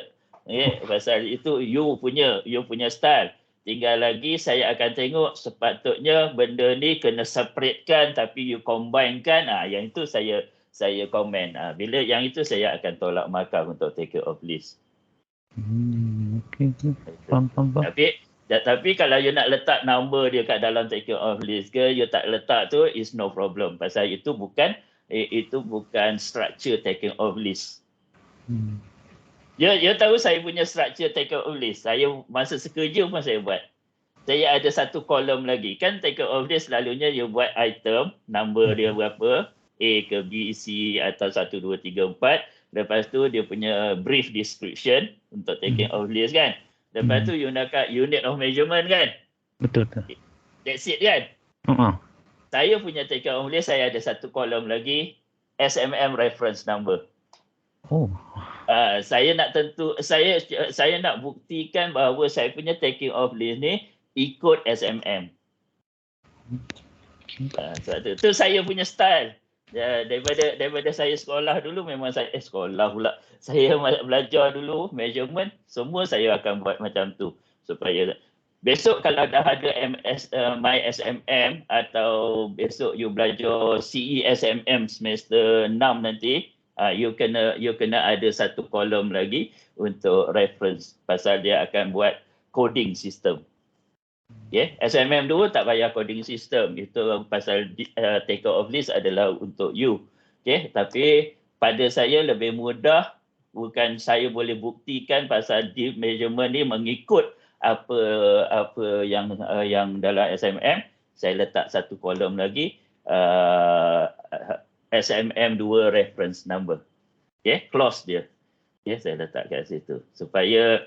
Pasal itu you punya style. Tinggal lagi saya akan tengok sepatutnya benda ni kena separatekan tapi you combinekan. Yang itu saya komen. Bila yang itu saya akan tolak markah untuk take off list. Okey. Faham. Tapi kalau you nak letak number dia kat dalam take off list ke, you tak letak tu is no problem. Pasal itu bukan structure taking off list. You tahu saya punya structure taking off list. Saya masa sekerja pun saya buat. Saya ada satu kolom lagi. Kan taking off list selalunya you buat item, number dia berapa, A ke B, C atau 1, 2, 3, 4. Lepas tu dia punya brief description untuk taking off list kan. Lepas tu you nak kat unit of measurement kan. Betul. That's it kan. Saya punya take off list saya ada satu kolom lagi SMM reference number. Saya nak buktikan bahawa saya punya taking off list ni ikut SMM. Itu saya punya style. Daripada saya sekolah dulu memang saya sekolah pula. Saya belajar dulu measurement, semua saya akan buat macam tu supaya besok kalau dah ada My SMM atau besok you belajar CE SMM semester 6 nanti, you kena ada satu kolom lagi untuk reference pasal dia akan buat coding system. SMM dulu tak payah coding system. Itu pasal taker of list adalah untuk you. Tapi pada saya lebih mudah, bukan saya boleh buktikan pasal deep measurement ni mengikut apa yang dalam SMM. Saya letak satu kolom lagi SMM 2 reference number. Clause dia. Saya letak kat situ supaya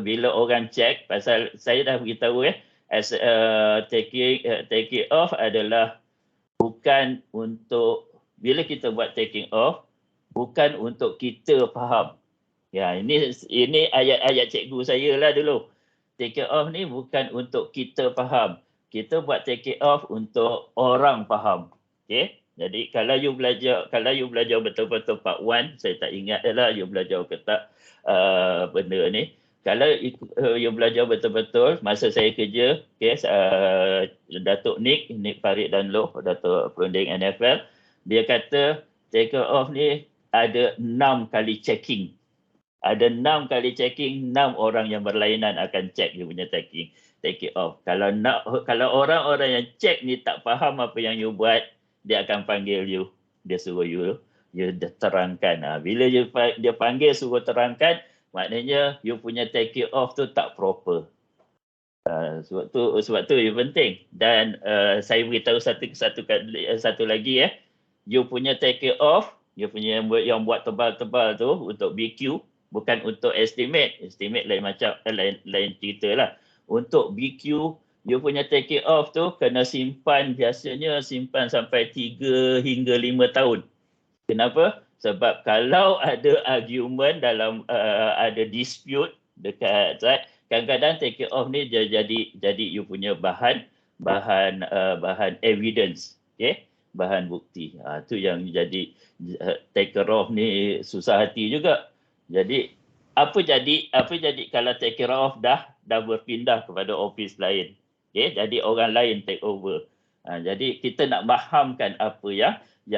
bila orang check, pasal saya dah beritahu take it off adalah bukan untuk, bila kita buat taking off, bukan untuk kita faham. Ini ayat-ayat cikgu saya lah dulu. Take it off ni bukan untuk kita faham. Kita buat take it off untuk orang faham. Jadi kalau you belajar betul-betul part 1, saya tak ingat lah you belajar ke tak benda ni. Kalau you belajar betul-betul masa saya kerja, Datuk Nick Farid dan Loh, Datuk Perunding NFL, dia kata take off ni ada 6 kali checking. Ada 6 kali checking, 6 orang yang berlainan akan check you punya take it off. Kalau orang-orang yang check ni tak faham apa yang you buat, dia akan panggil you. Dia suruh you terangkan. Bila dia panggil suruh terangkan, maknanya you punya take it off tu tak proper. Sebab tu yang penting. Dan saya beritahu satu lagi you punya take it off, you punya yang buat tebal-tebal tu untuk BQ, bukan untuk estimate. Estimate lain macam, lain cerita lah. Untuk BQ, you punya take it off tu kena biasanya simpan sampai 3 hingga 5 tahun. Kenapa? Sebab kalau ada argument dalam ada dispute dekat kadang-kadang take it off ni jadi you punya bahan evidence, bahan bukti. Tu yang jadi take it off ni susah hati juga. Jadi apa jadi kalau take it off dah berpindah kepada office lain, jadi orang lain take over. Jadi kita nak fahamkan apa yang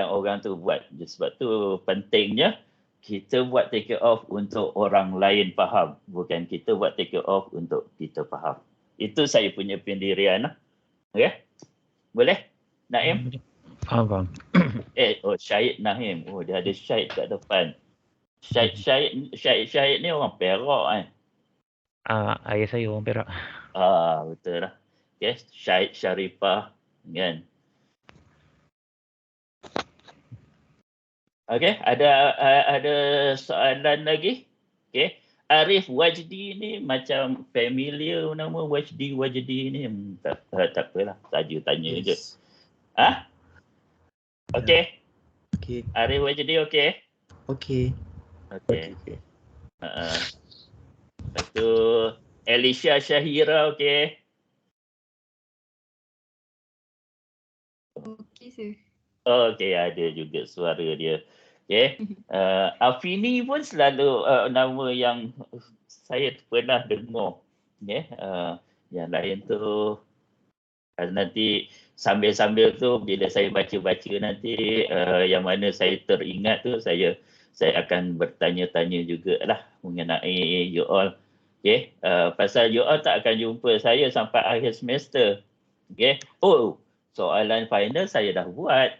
orang tu buat. Sebab tu pentingnya kita buat take it off untuk orang lain faham, bukan kita buat take it off untuk kita faham. Itu saya punya pendirian lah. Okey? Boleh? Naim? Faham. Syahid Naim. Dia ada Syahid kat depan. Syahid ni orang Perak kan? Ayah saya orang Perak. Betul lah. Okay. Syahid Sharifah kan? Okey, ada soalan lagi? Okey. Arif Wajdi ni macam familiar nama Wajdi ni. Tak apalah, saja tanya je. Okey. Okey. Arif Wajdi okey? Okey. Lepas tu Alicia Syahira okey? Okey sir. Okey, ada juga suara dia. Okey. Afini pun selalu nama yang saya pernah dengar. Okey. Yang lain tu nanti sambil-sambil tu bila saya baca-baca nanti yang mana saya teringat tu saya akan bertanya-tanya jugalah mengenai you all. Okey. Pasal you all tak akan jumpa saya sampai akhir semester. Okey. Soalan final saya dah buat.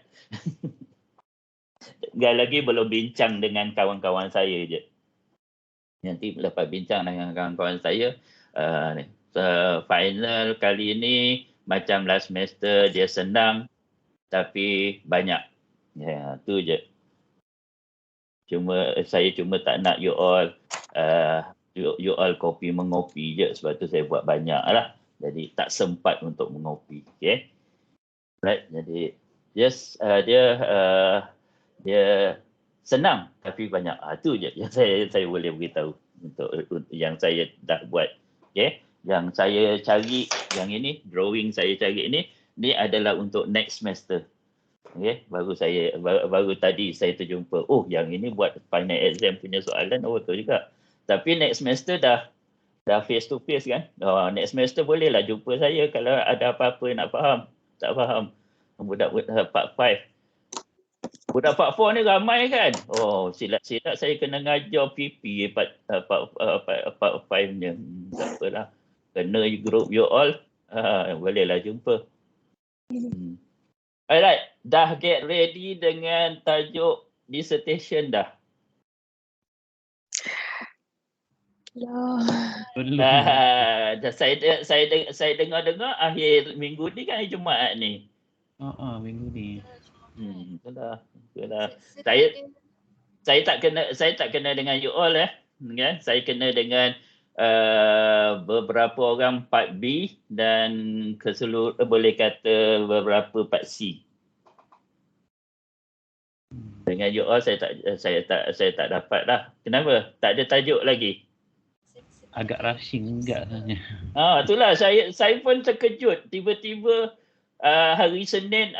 Lagi belum bincang dengan kawan-kawan saya je. Nanti lepas bincang dengan kawan-kawan saya, final kali ini macam last semester dia senang tapi banyak. Ya, tu je. Saya cuma tak nak you all kopi mengopi je, sebab tu saya buat banyak lah. Jadi tak sempat untuk mengopi. Okay. Right, jadi yes, dia senang tapi banyak. Itu je yang saya boleh beritahu untuk yang saya dah buat. Okay, yang saya cari yang ini, drawing saya cari ini adalah untuk next semester. Okay, baru tadi saya terjumpa. Yang ini buat final exam punya soalan. Betul juga. Tapi next semester dah face to face kan. Next semester bolehlah jumpa saya kalau ada apa-apa nak faham. Tak faham. Budak-budak Part 5. Budak Part 4 ni ramai kan? Silap-silap saya kena ngajar PP Part 5-nya. Tak apalah. Kena group you all. Bolehlah jumpa. Alright. Dah get ready dengan tajuk dissertation dah? Saya dengar akhir minggu ni kan hari Jumaat ni. Minggu ni. Itulah. Saya tak kena dengan you all kan? Saya kena dengan beberapa orang Part B dan boleh kata beberapa Part C. Dengan you all saya tak dapat lah. Kenapa? Tak ada tajuk lagi. Agak rushing juga sebenarnya. Itulah saya pun terkejut. Tiba-tiba hari Senin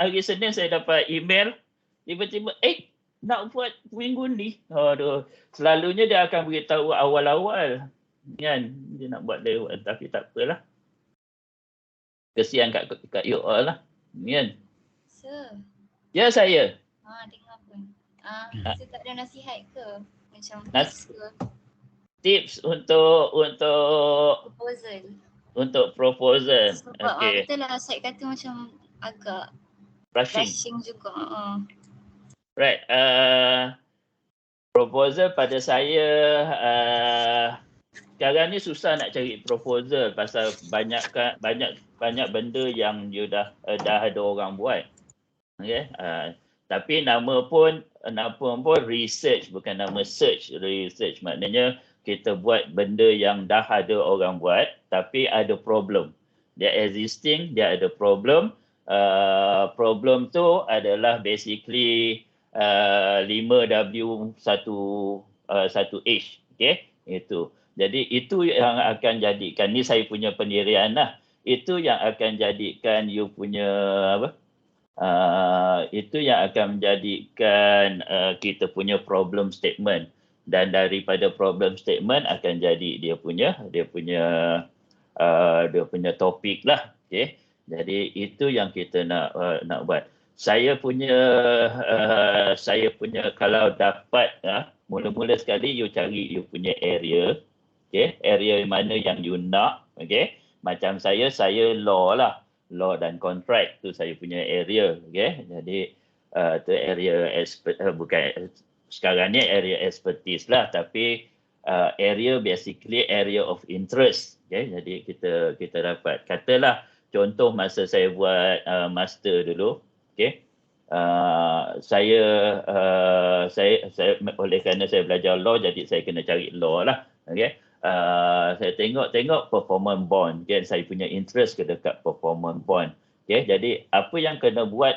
saya dapat email. Tiba-tiba nak buat minggu ni. Selalunya dia akan beritahu awal-awal. Kan? Dia nak buat lewat. Tapi tak apalah. Kesian kat you all lah. Kan? Sir. Ya saya. Dengar pun. Saya tak ada nasihat ke? Macam tips ke? Tips untuk Proposal. Untuk proposal. Sebab betul lah saya kata macam agak rushing juga. Right. Proposal pada saya sekarang ni susah nak cari proposal pasal banyak benda yang you dah ada orang buat. Okay? Tapi nama pun research, bukan nama search. Research maknanya kita buat benda yang dah ada orang buat tapi ada problem. Dia existing, dia ada problem. Problem tu adalah basically 5W1H. Okay? Itu. Jadi itu yang akan jadikan, ni saya punya pendirian lah. Itu yang akan jadikan you punya itu yang akan menjadikan kita punya problem statement, dan daripada problem statement akan jadi dia punya topik lah. Okay? Jadi itu yang kita nak buat. Saya punya kalau dapat mula-mula sekali you cari you punya area. Okay? Area mana yang you nak. Okay? Macam saya law lah. Law dan kontrak tu saya punya area. Okay? Jadi tu area bukan sekarang ni area expertise lah, tapi area basically area of interest. Okay? Jadi kita dapat, katalah contoh masa saya buat master dulu. Okay? Saya oleh kerana saya belajar law, jadi saya kena cari law lah. Okay? Saya tengok performance bond. Okay? Saya punya interest ke dekat performance bond. Okay? Jadi apa yang kena buat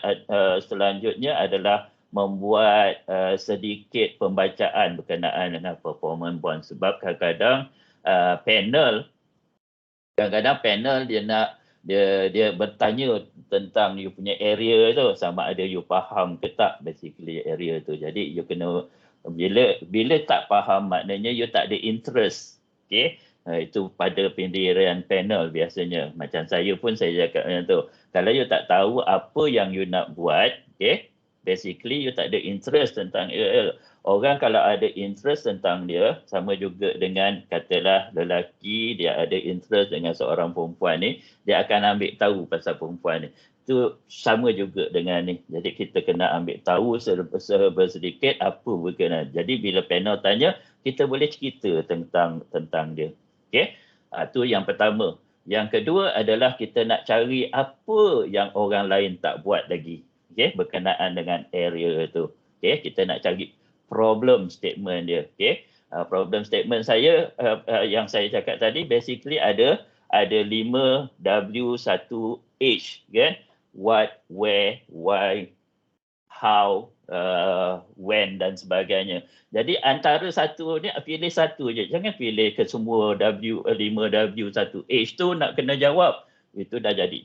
selanjutnya adalah membuat sedikit pembacaan berkenaan dengan performance bond. Sebab kadang-kadang panel dia bertanya tentang you punya area tu, sama ada you faham ke tak basically area tu. Jadi you kena, bila tak faham maknanya you tak ada interest. Okay? Itu pada pendirian panel biasanya. Macam saya pun saya cakap macam tu. Kalau you tak tahu apa yang you nak buat, okay, basically you tak ada interest tentang orang. Kalau ada interest tentang dia, sama juga dengan katalah lelaki dia ada interest dengan seorang perempuan ni, dia akan ambil tahu pasal perempuan ni. Itu sama juga dengan ni. Jadi kita kena ambil tahu sedikit apa berkenaan. Jadi bila panel tanya, kita boleh cerita tentang dia. Okey? Itu yang pertama. Yang kedua adalah kita nak cari apa yang orang lain tak buat lagi. Okey, berkenaan dengan area tu. Okey, kita nak cari problem statement dia. Okey. Problem statement saya yang saya cakap tadi basically ada 5W1H, kan? What, where, why, how, when dan sebagainya. Jadi antara satu ni pilih satu je. Jangan pilih ke semua 5W1H tu nak kena jawab. Itu dah jadi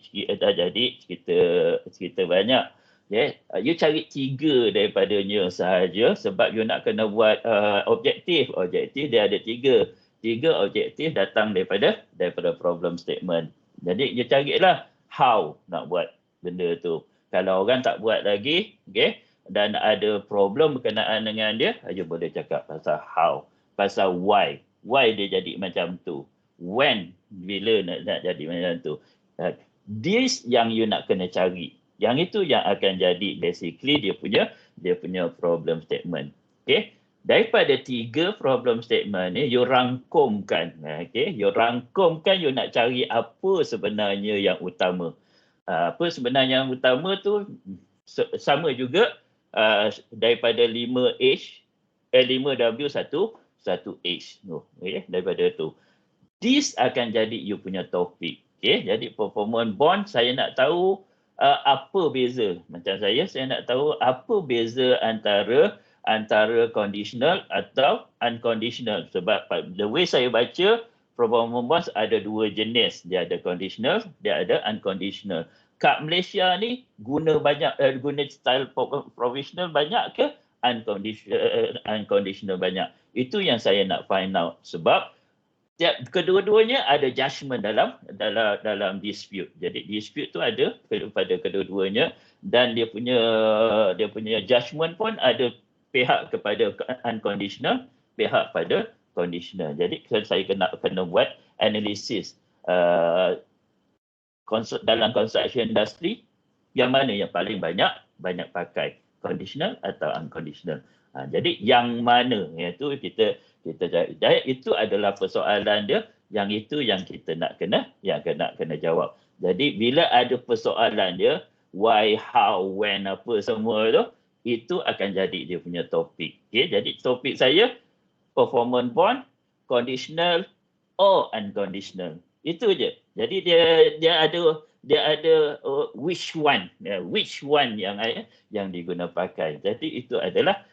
cerita banyak. Okay. You cari 3 daripadanya sahaja, sebab you nak kena buat objektif. Objektif dia ada 3. 3 objektif datang daripada problem statement. Jadi you carilah how nak buat benda tu. Kalau orang tak buat lagi, okay, dan ada problem berkenaan dengan dia, you boleh cakap pasal how. Pasal why. Why dia jadi macam tu. When, bila nak jadi macam tu. This yang you nak kena cari. Yang itu yang akan jadi basically dia punya problem statement. Okay. Daripada 3 problem statement ni, you rangkumkan. Okay. You rangkumkan, you nak cari apa sebenarnya yang utama. Apa sebenarnya yang utama tu sama juga daripada 5W1H. Okay. Daripada tu. This akan jadi you punya topik. Okay. Jadi performance bond, saya nak tahu apa beza. Macam saya nak tahu apa beza antara conditional atau unconditional. Sebab the way saya baca, performance bonds ada 2 jenis. Dia ada conditional, dia ada unconditional. Kat Malaysia ni guna style provisional banyak ke unconditional banyak. Itu yang saya nak find out. Sebab kedua-duanya ada judgement dalam dispute. Jadi dispute tu ada pada kedua-duanya, dan dia punya judgement pun ada pihak kepada unconditional, pihak pada conditional. Jadi saya kena buat analisis dalam construction industry, yang mana yang paling banyak pakai conditional atau unconditional. Jadi yang mana, iaitu kita jadi itu adalah persoalan dia, yang itu yang kita nak kena jawab. Jadi bila ada persoalan dia, why, how, when, apa semua tu, itu akan jadi dia punya topik. Okay? Jadi topik saya performance bond, conditional or unconditional. Itu je. Jadi dia ada which one yang diguna pakai. Jadi itu adalah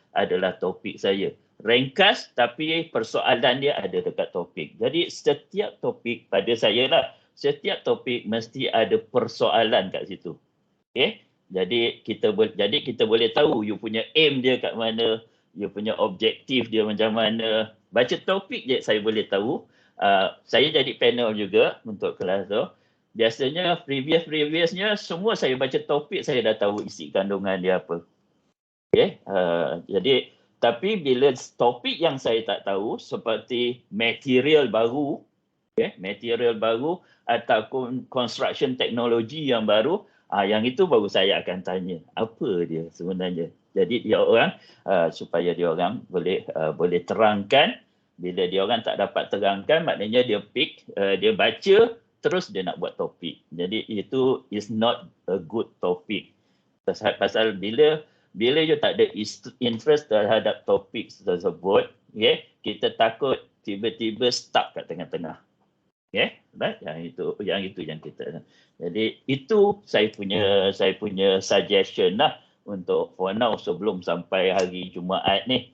topik saya. Ringkas tapi persoalan dia ada dekat topik. Jadi setiap topik pada saya lah, setiap topik mesti ada persoalan kat situ. Okay? Jadi kita boleh tahu you punya aim dia kat mana, you punya objektif dia macam mana. Baca topik je saya boleh tahu. Saya jadi panel juga untuk kelas tu. Biasanya previousnya semua saya baca topik, saya dah tahu isi kandungan dia apa. Okay? Jadi tapi bila topik yang saya tak tahu seperti material baru, material baru ataupun construction teknologi yang baru, yang itu baru saya akan tanya apa dia sebenarnya. Jadi dia orang supaya dia orang boleh terangkan. Bila dia orang tak dapat terangkan, maknanya dia pick, dia baca terus dia nak buat topik. Jadi itu is not a good topic. Pasal bila you tak ada interest terhadap topik tersebut, kita takut tiba-tiba stuck kat tengah-tengah. Right? Yang itu yang kita. Jadi itu saya punya suggestion lah untuk for now sebelum sampai hari Jumaat ni.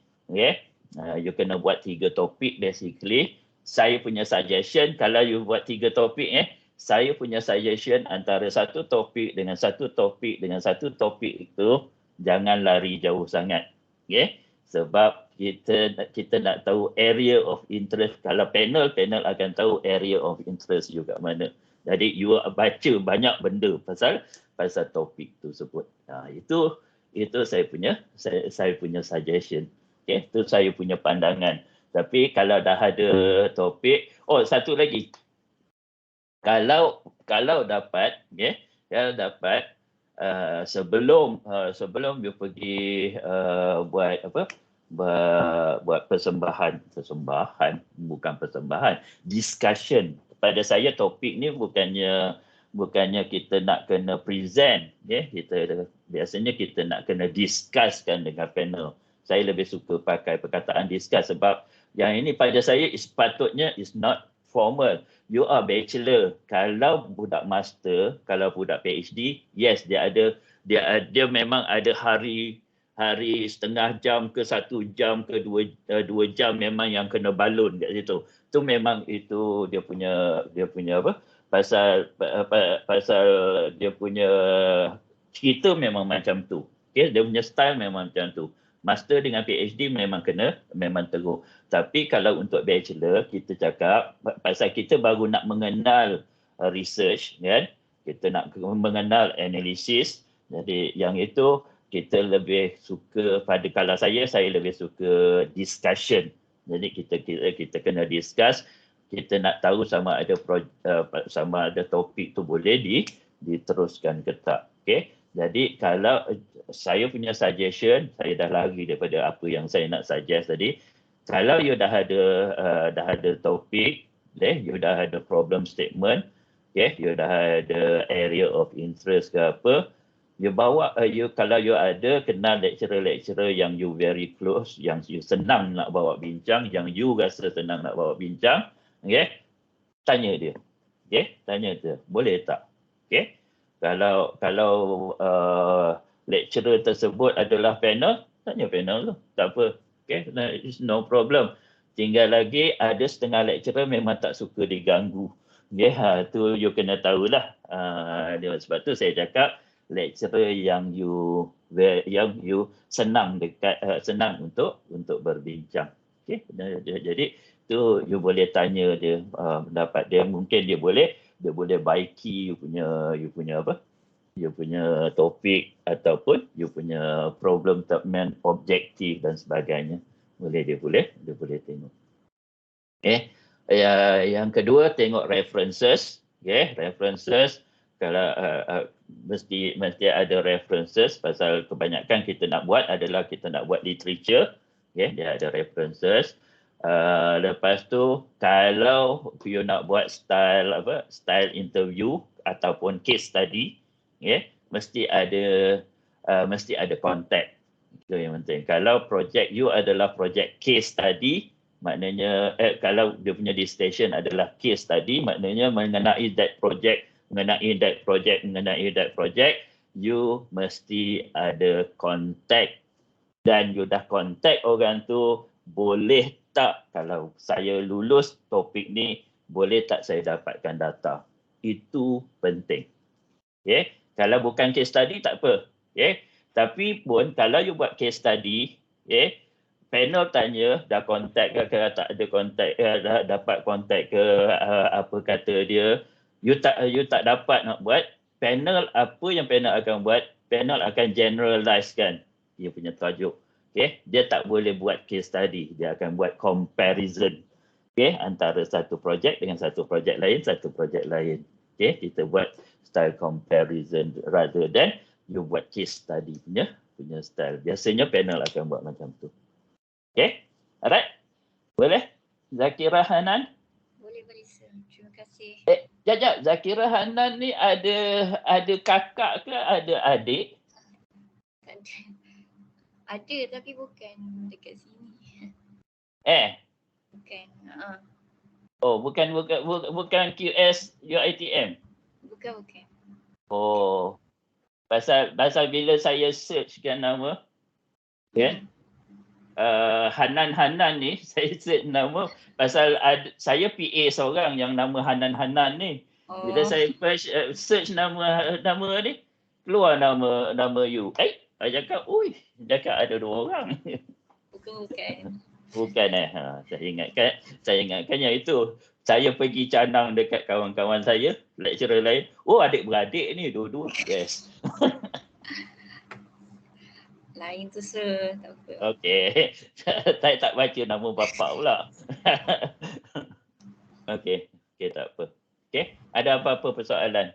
You kena buat 3 topik basically. Saya punya suggestion kalau you buat 3 topik saya punya suggestion antara satu topik dengan satu topik itu jangan lari jauh sangat. Sebab kita nak tahu area of interest. Kalau panel akan tahu area of interest you kat mana. Jadi you baca banyak benda pasal topik tersebut. Itu saya punya suggestion. Itu saya punya pandangan. Tapi kalau dah ada topik, satu lagi. Kalau dapat, sebelum you pergi buat persembahan, discussion. Pada saya topik ni bukannya kita nak kena present, biasanya kita nak kena discusskan dengan panel. Saya lebih suka pakai perkataan discuss sebab yang ini pada saya sepatutnya is not formal. You are bachelor. Kalau budak master, kalau budak PhD, yes dia memang ada hari setengah jam ke 1 jam ke 2 jam memang yang kena balun kat situ. Tu memang itu dia punya apa? Pasal dia punya cerita memang macam tu. Dia punya style memang macam tu. Master dengan PhD memang teruk. Tapi kalau untuk bachelor, kita cakap pasal kita baru nak mengenal research, kan? Kita nak mengenal analisis. Jadi yang itu kita lebih suka kalau saya lebih suka discussion. Jadi kita kena discuss. Kita nak tahu sama ada topik tu boleh diteruskan ke tak. Okay? Jadi kalau saya punya suggestion, saya dah lari daripada apa yang saya nak suggest tadi. Kalau you dah ada topik, you dah ada problem statement, you dah ada area of interest ke apa, you bawa kalau you ada kenal lecturer yang you very close, yang you senang nak bawa bincang, yang you rasa senang nak bawa bincang, tanya dia. Tanya dia, boleh tak? Kalau lecturer tersebut adalah panel, tanya panel tu. Tak apa. It's no problem. Tinggal lagi ada setengah lecturer memang tak suka diganggu. Tu you kena tahulah. Sebab tu saya cakap lecturer yang you senang untuk berbincang. Jadi tu you boleh tanya dia pendapat dia, mungkin dia boleh baiki you punya topik ataupun you punya problem statement, objektif dan sebagainya. Dia boleh tengok. Yang kedua, tengok references. References kalau mesti ada references pasal kebanyakan kita nak buat adalah kita nak buat literature. Dia ada references. Lepas tu kalau you nak buat style interview ataupun case study, mesti ada contact. Itu yang penting. Kalau projek you adalah projek case study, maknanya kalau dia punya dissertation adalah case study, maknanya mengenai that project, you mesti ada contact. Dan you dah contact orang tu, boleh tak kalau saya lulus topik ni, boleh tak saya dapatkan data? Itu penting. Kalau bukan case study tak apa. Tapi pun kalau you buat case study, panel tanya dah contact ke tak ada contact, dah dapat contact ke, apa kata dia, you tak dapat nak buat, panel apa yang panel akan buat? Panel akan generalize kan dia punya tajuk. Dia tak boleh buat case study, dia akan buat comparison antara satu projek dengan satu projek lain. Kita buat style comparison rather than you buat case study punya style. Biasanya panel akan buat macam tu. Alright? Boleh? Zakira Hanan? Boleh sir. Terima kasih. Jap. Zakira Hanan ni ada kakak ke ada adik? Ada tapi bukan dekat sini. Bukan. Oh, bukan QS UiTM. Bukan. Oh. Pasal bila saya searchkan nama, Hanan ni, saya search nama pasal saya PA seorang yang nama Hanan ni. Bila saya search nama ni, keluar nama you. Saya cakap ada 2 orang. Bukan. Bukan saya ingatkan yang itu. Saya pergi canang dekat kawan-kawan saya, lecturer lain. Oh, adik-beradik ni dua-dua. Yes. Lain tu sir, tak apa. Okey. Saya tak baca nama bapa pula. Okey, tak apa. Ada apa-apa persoalan?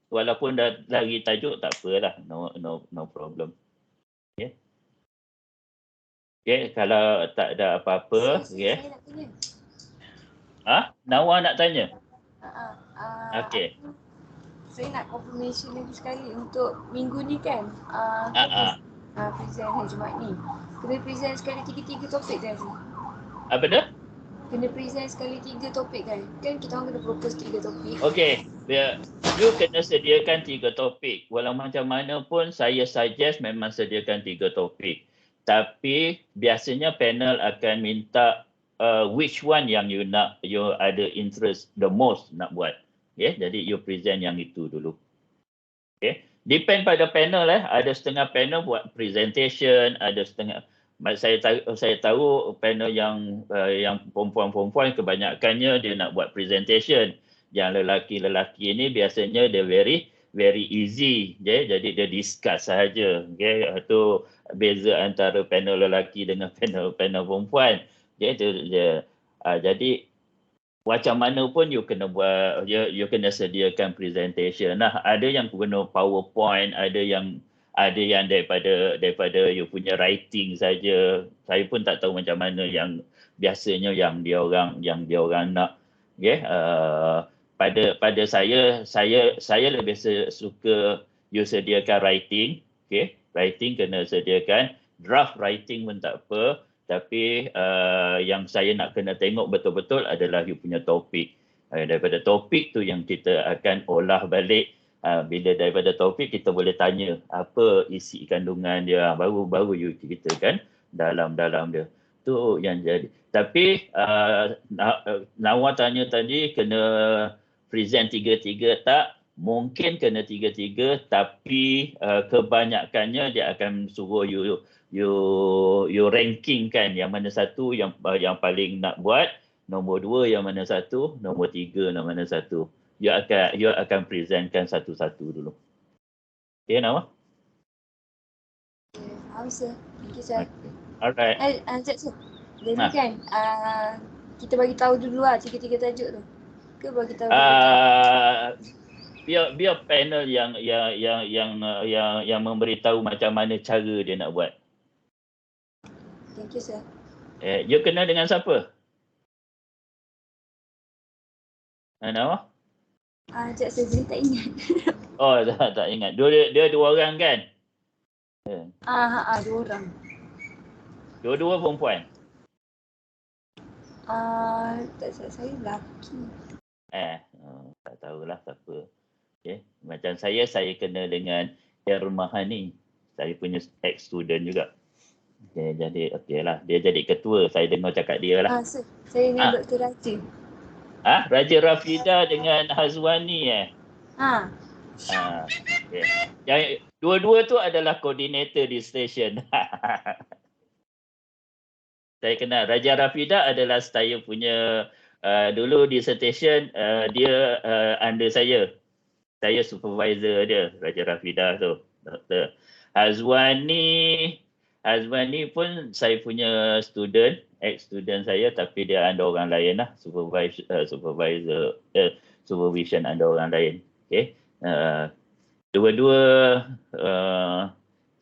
Walaupun dah lari tajuk tak apalah. No problem. Kalau tak ada apa-apa, Saya nak tanya. Nawa nak tanya? Okey. Saya nak confirmation lagi sekali untuk minggu ni kan. Present hari Jumaat ni. Kena present sekali 3 topik kan? Apa dah? Kena present sekali 3 topik kan? Kan kita orang kena propose 3 topik. Okey. You kena sediakan 3 topik. Walau macam mana pun saya suggest memang sediakan 3 topik. Tapi biasanya panel akan minta which one yang you ada interest the most nak buat. Jadi you present yang itu dulu. Depend pada panel ada setengah panel buat presentation, ada setengah saya tahu panel yang perempuan-perempuan kebanyakannya dia nak buat presentation. Yang lelaki-lelaki ini biasanya dia very easy, jadi dia discuss sahaja. Itu beza antara panel lelaki dengan panel perempuan. Jadi macam mana pun you kena buat, you kena sediakan presentation. Ada yang guna PowerPoint, ada yang daripada you punya writing saja. Saya pun tak tahu macam mana yang biasanya yang dia orang nak. Pada saya lebih suka you sediakan writing. Writing kena sediakan. Draft writing pun tak apa. Tapi yang saya nak kena tengok betul-betul adalah you punya topik. Daripada topik tu yang kita akan olah balik. Bila daripada topik kita boleh tanya apa isi kandungan dia. Baru you ceritakan dalam dia. Tu yang jadi. Tapi Nawa tanya tadi kena present 3-3 tak? Mungkin kena 3-3 tapi kebanyakannya dia akan suruh you ranking kan yang mana satu yang paling nak buat, nombor 2 yang mana satu, nombor 3 yang mana satu. You akan presentkan satu-satu dulu. Okay, Nawa? Faham sir. Thank you sir. Alright. Sir. Jadi kan kita bagi tahu dulu 3 tajuk tu. Ke bagi tahu? Biar panel yang memberitahu macam mana cara dia nak buat. Thank you sir. You kenal dengan siapa? Nama? Sekejap saya tak ingat. Oh, tak ingat. Dia 2 orang kan? Dua orang. Dua-dua perempuan? Tak salah saya lelaki. Tak tahulah siapa. Okay. Macam saya kenal dengan Hermahani. Saya punya ex-student juga. Okay, jadi okey lah. Dia jadi ketua. Saya dengar cakap dia lah. Saya dengan Dr. Raja. Raja Rafida dengan Hazwani Okay. Yang dua-dua tu adalah koordinator di stesen. Saya kenal. Raja Rafida adalah saya punya dulu di stesen dia under saya. Saya supervisor dia, Raja Rafida tu. Dr. Hazwani pun saya punya student, ex-student saya, tapi dia under orang lain lah, supervision under orang lain. Okay. Dua-dua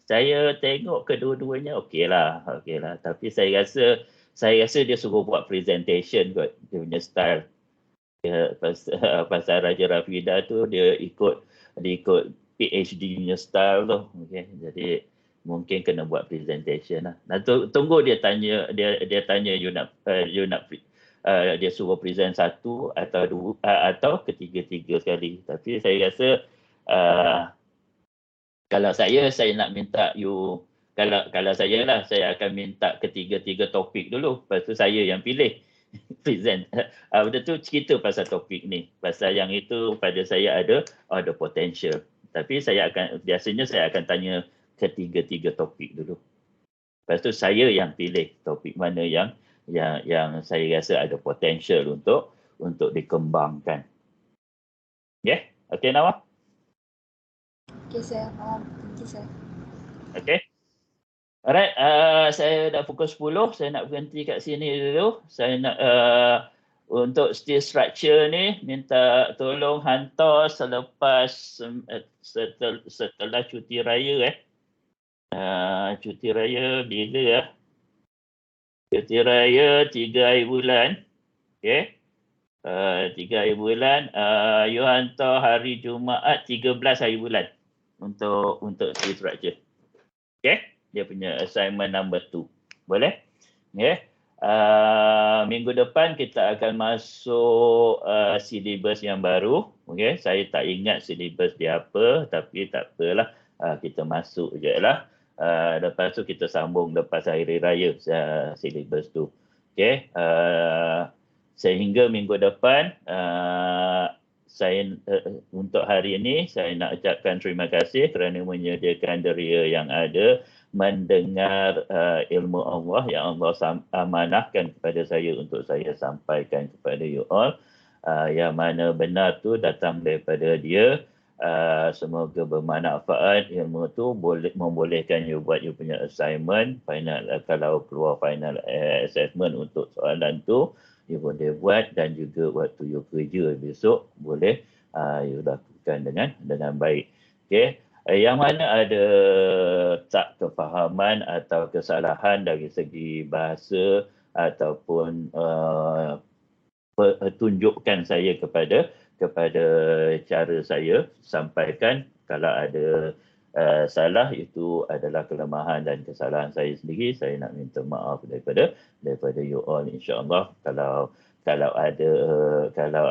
saya tengok kedua-duanya okey lah. Tapi saya rasa dia suruh buat presentation kot, dia punya style. Pasal Raja Rafida tu dia ikut PhD punya style tu. Okay. Jadi mungkin kena buat presentation lah. Tunggu dia tanya dia suruh present satu atau dua atau ketiga-tiga sekali. Tapi saya rasa kalau saya nak minta you, kalau saya lah, saya akan minta ketiga-tiga topik dulu. Lepas tu saya yang pilih present. Benda tu cerita pasal topik ni. Pasal yang itu pada saya ada potential. Tapi biasanya saya akan tanya ketiga-tiga topik dulu. Lepas tu saya yang pilih topik mana yang saya rasa ada potential untuk dikembangkan. Okay? Okay, Nawa? Okay, sir. Thank you, sir. Okay. Alright, saya dah pukul 10. Saya nak berhenti kat sini dulu. Saya nak untuk steel structure ni minta tolong hantar selepas setelah cuti raya cuti raya bila cuti raya 3 hari bulan. Okay. 3 hari bulan, you hantar hari Jumaat 13 hari bulan untuk steel structure. Okay. Dia punya assignment number 2. Boleh? Okay. Minggu depan kita akan masuk syllabus yang baru. Okay. Saya tak ingat syllabus dia apa, tapi tak apalah. Kita masuk je lah. Lepas tu kita sambung lepas hari raya syllabus tu. Okay. Sehingga minggu depan saya untuk hari ini saya nak ucapkan terima kasih kerana menyediakan deria yang ada mendengar ilmu Allah yang Allah amanahkan kepada saya untuk saya sampaikan kepada you all. Yang mana benar tu datang daripada dia. Semoga bermanfaat. Ilmu tu membolehkan you buat you punya assignment final. Kalau keluar final assessment untuk soalan tu, you boleh buat, dan juga waktu you kerja besok boleh you lakukan dengan baik. Okay. Yang mana ada tak kefahaman atau kesalahan dari segi bahasa ataupun tunjukkan saya kepada cara saya sampaikan. Kalau ada salah, itu adalah kelemahan dan kesalahan saya sendiri. Saya nak minta maaf daripada you all, insya-Allah. Kalau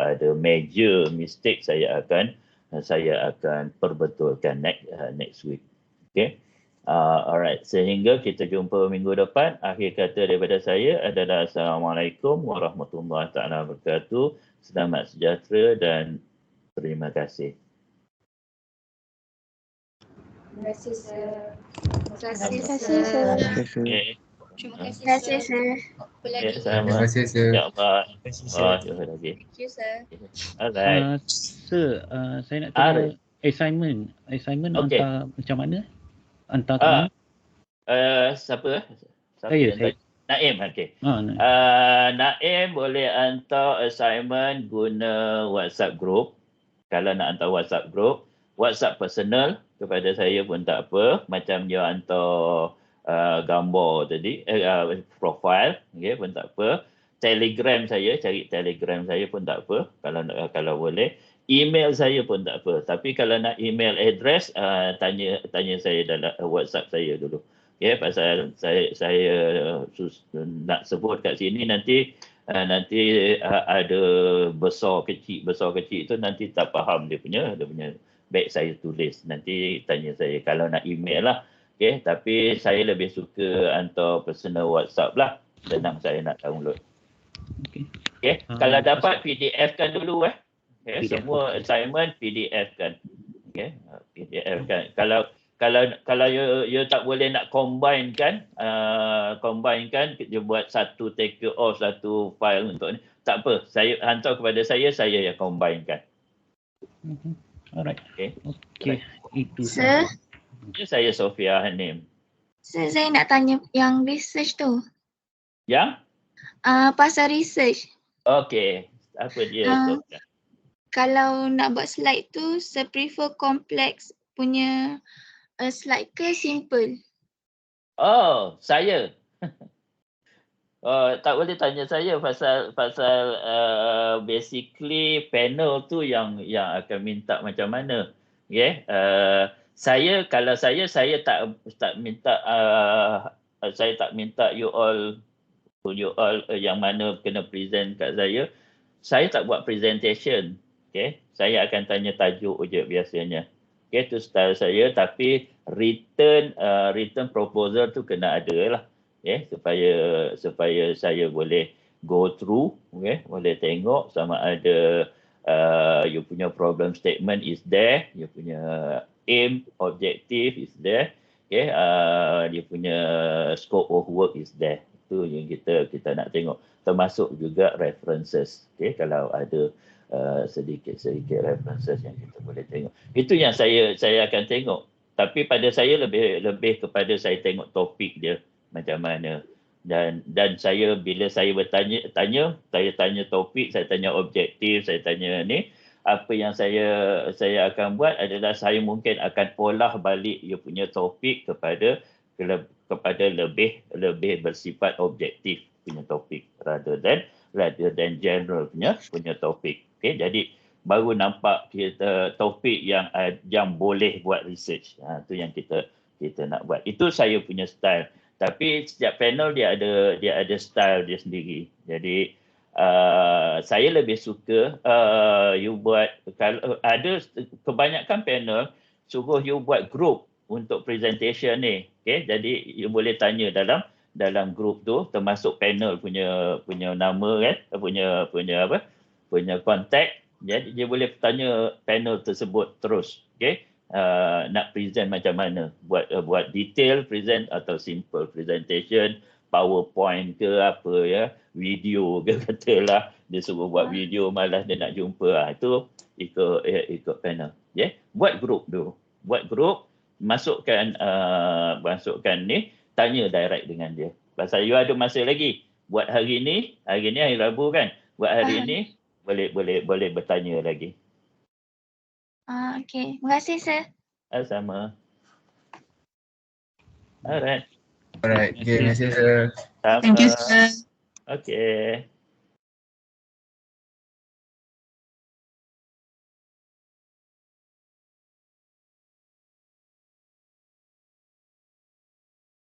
ada major mistake, saya akan perbetulkan next week. Okay. Alright. Sehingga kita jumpa minggu depan. Akhir kata daripada saya adalah Assalamualaikum warahmatullahi taala wabarakatuh. Selamat sejahtera dan terima kasih. Terima kasih, sir. Terima kasih, sir. Okay. Terima kasih, Terima kasih, sir. sir. Apa lagi? Sama. Terima kasih, sir. InsyaAllah. Thank you, sir. Alright. Sir, saya nak tanya assignment Okay. hantar macam mana? Hantar kat mana? Siapa? Saya. Naim, okey. Naim. Naim boleh hantar assignment guna WhatsApp group. Kalau nak hantar WhatsApp group, WhatsApp personal kepada saya pun tak apa. Macam dia hantar gambar tadi, profile, okay, pun tak apa. Telegram saya, cari Telegram saya pun tak apa, kalau boleh. Email saya pun tak apa. Tapi kalau nak email address, tanya saya dalam WhatsApp saya dulu. Okay, pasal saya nak sebut kat sini nanti ada besar kecil itu nanti tak faham dia punya baik saya tulis. Nanti tanya saya kalau nak email lah. Okay, tapi saya lebih suka hantar personal WhatsApp lah. Senang saya nak download. Okay, kalau dapat PDF kan dulu Okay, semua assignment PDF kan. Okay, PDF kan. Kalau you tak boleh nak combine kan, dia buat satu take off satu file untuk ni. Tak apa, saya hantar kepada saya yang combine kan. Alright. Okay. Itu Sir, saya Sofia Hanim. Sir, saya nak tanya yang research tu. Yang? Pasal research. Okay. Apa dia? Kalau nak buat slide tu, saya prefer complex punya slide ke simple? Oh, saya. Tak boleh tanya saya pasal basically panel tu yang akan minta macam mana. Okay. Kalau saya tak minta saya tak minta you all yang mana kena present kat saya. Saya tak buat presentation. Okay. Saya akan tanya tajuk je biasanya. Okay, tu style saya, tapi written proposal tu kena ada lah. Okay, supaya saya boleh go through, okay, boleh tengok sama ada you punya problem statement is there, you punya aim, objective is there, okay, you punya scope of work is there. Itu yang kita nak tengok. Termasuk juga references, okay, kalau ada sedikit references yang kita boleh tengok. Itu yang saya akan tengok. Tapi pada saya lebih kepada saya tengok topik dia macam mana. Dan saya bila saya bertanya, saya tanya topik, saya tanya objektif, saya tanya ni, apa yang saya akan buat adalah saya mungkin akan olah balik you punya topik kepada lebih bersifat objektif punya topik rather than general punya topik. Okay, jadi baru nampak kita topik yang boleh buat research. Itu yang kita nak buat. Itu saya punya style. Tapi setiap panel dia ada style dia sendiri. Jadi saya lebih suka you buat, kalau ada kebanyakan panel suruh you buat group untuk presentation ni. Okay, jadi you boleh tanya dalam group tu termasuk panel punya nama kan, punya contact. Jadi dia boleh tanya panel tersebut terus. Okay, nak present macam mana, buat detail present atau simple presentation, PowerPoint ke apa ya, video ke katalah dia suruh buat video malas dia nak jumpa, itu ikut panel. Okay, buat group tu, masukkan ni, tanya direct dengan dia. Pasal you ada masa lagi buat hari ni hari Rabu kan, buat hari ni boleh bertanya lagi. Okay, terima kasih sir. Sama. Alright. Okay, terima kasih sir. Thank you sir. Okay.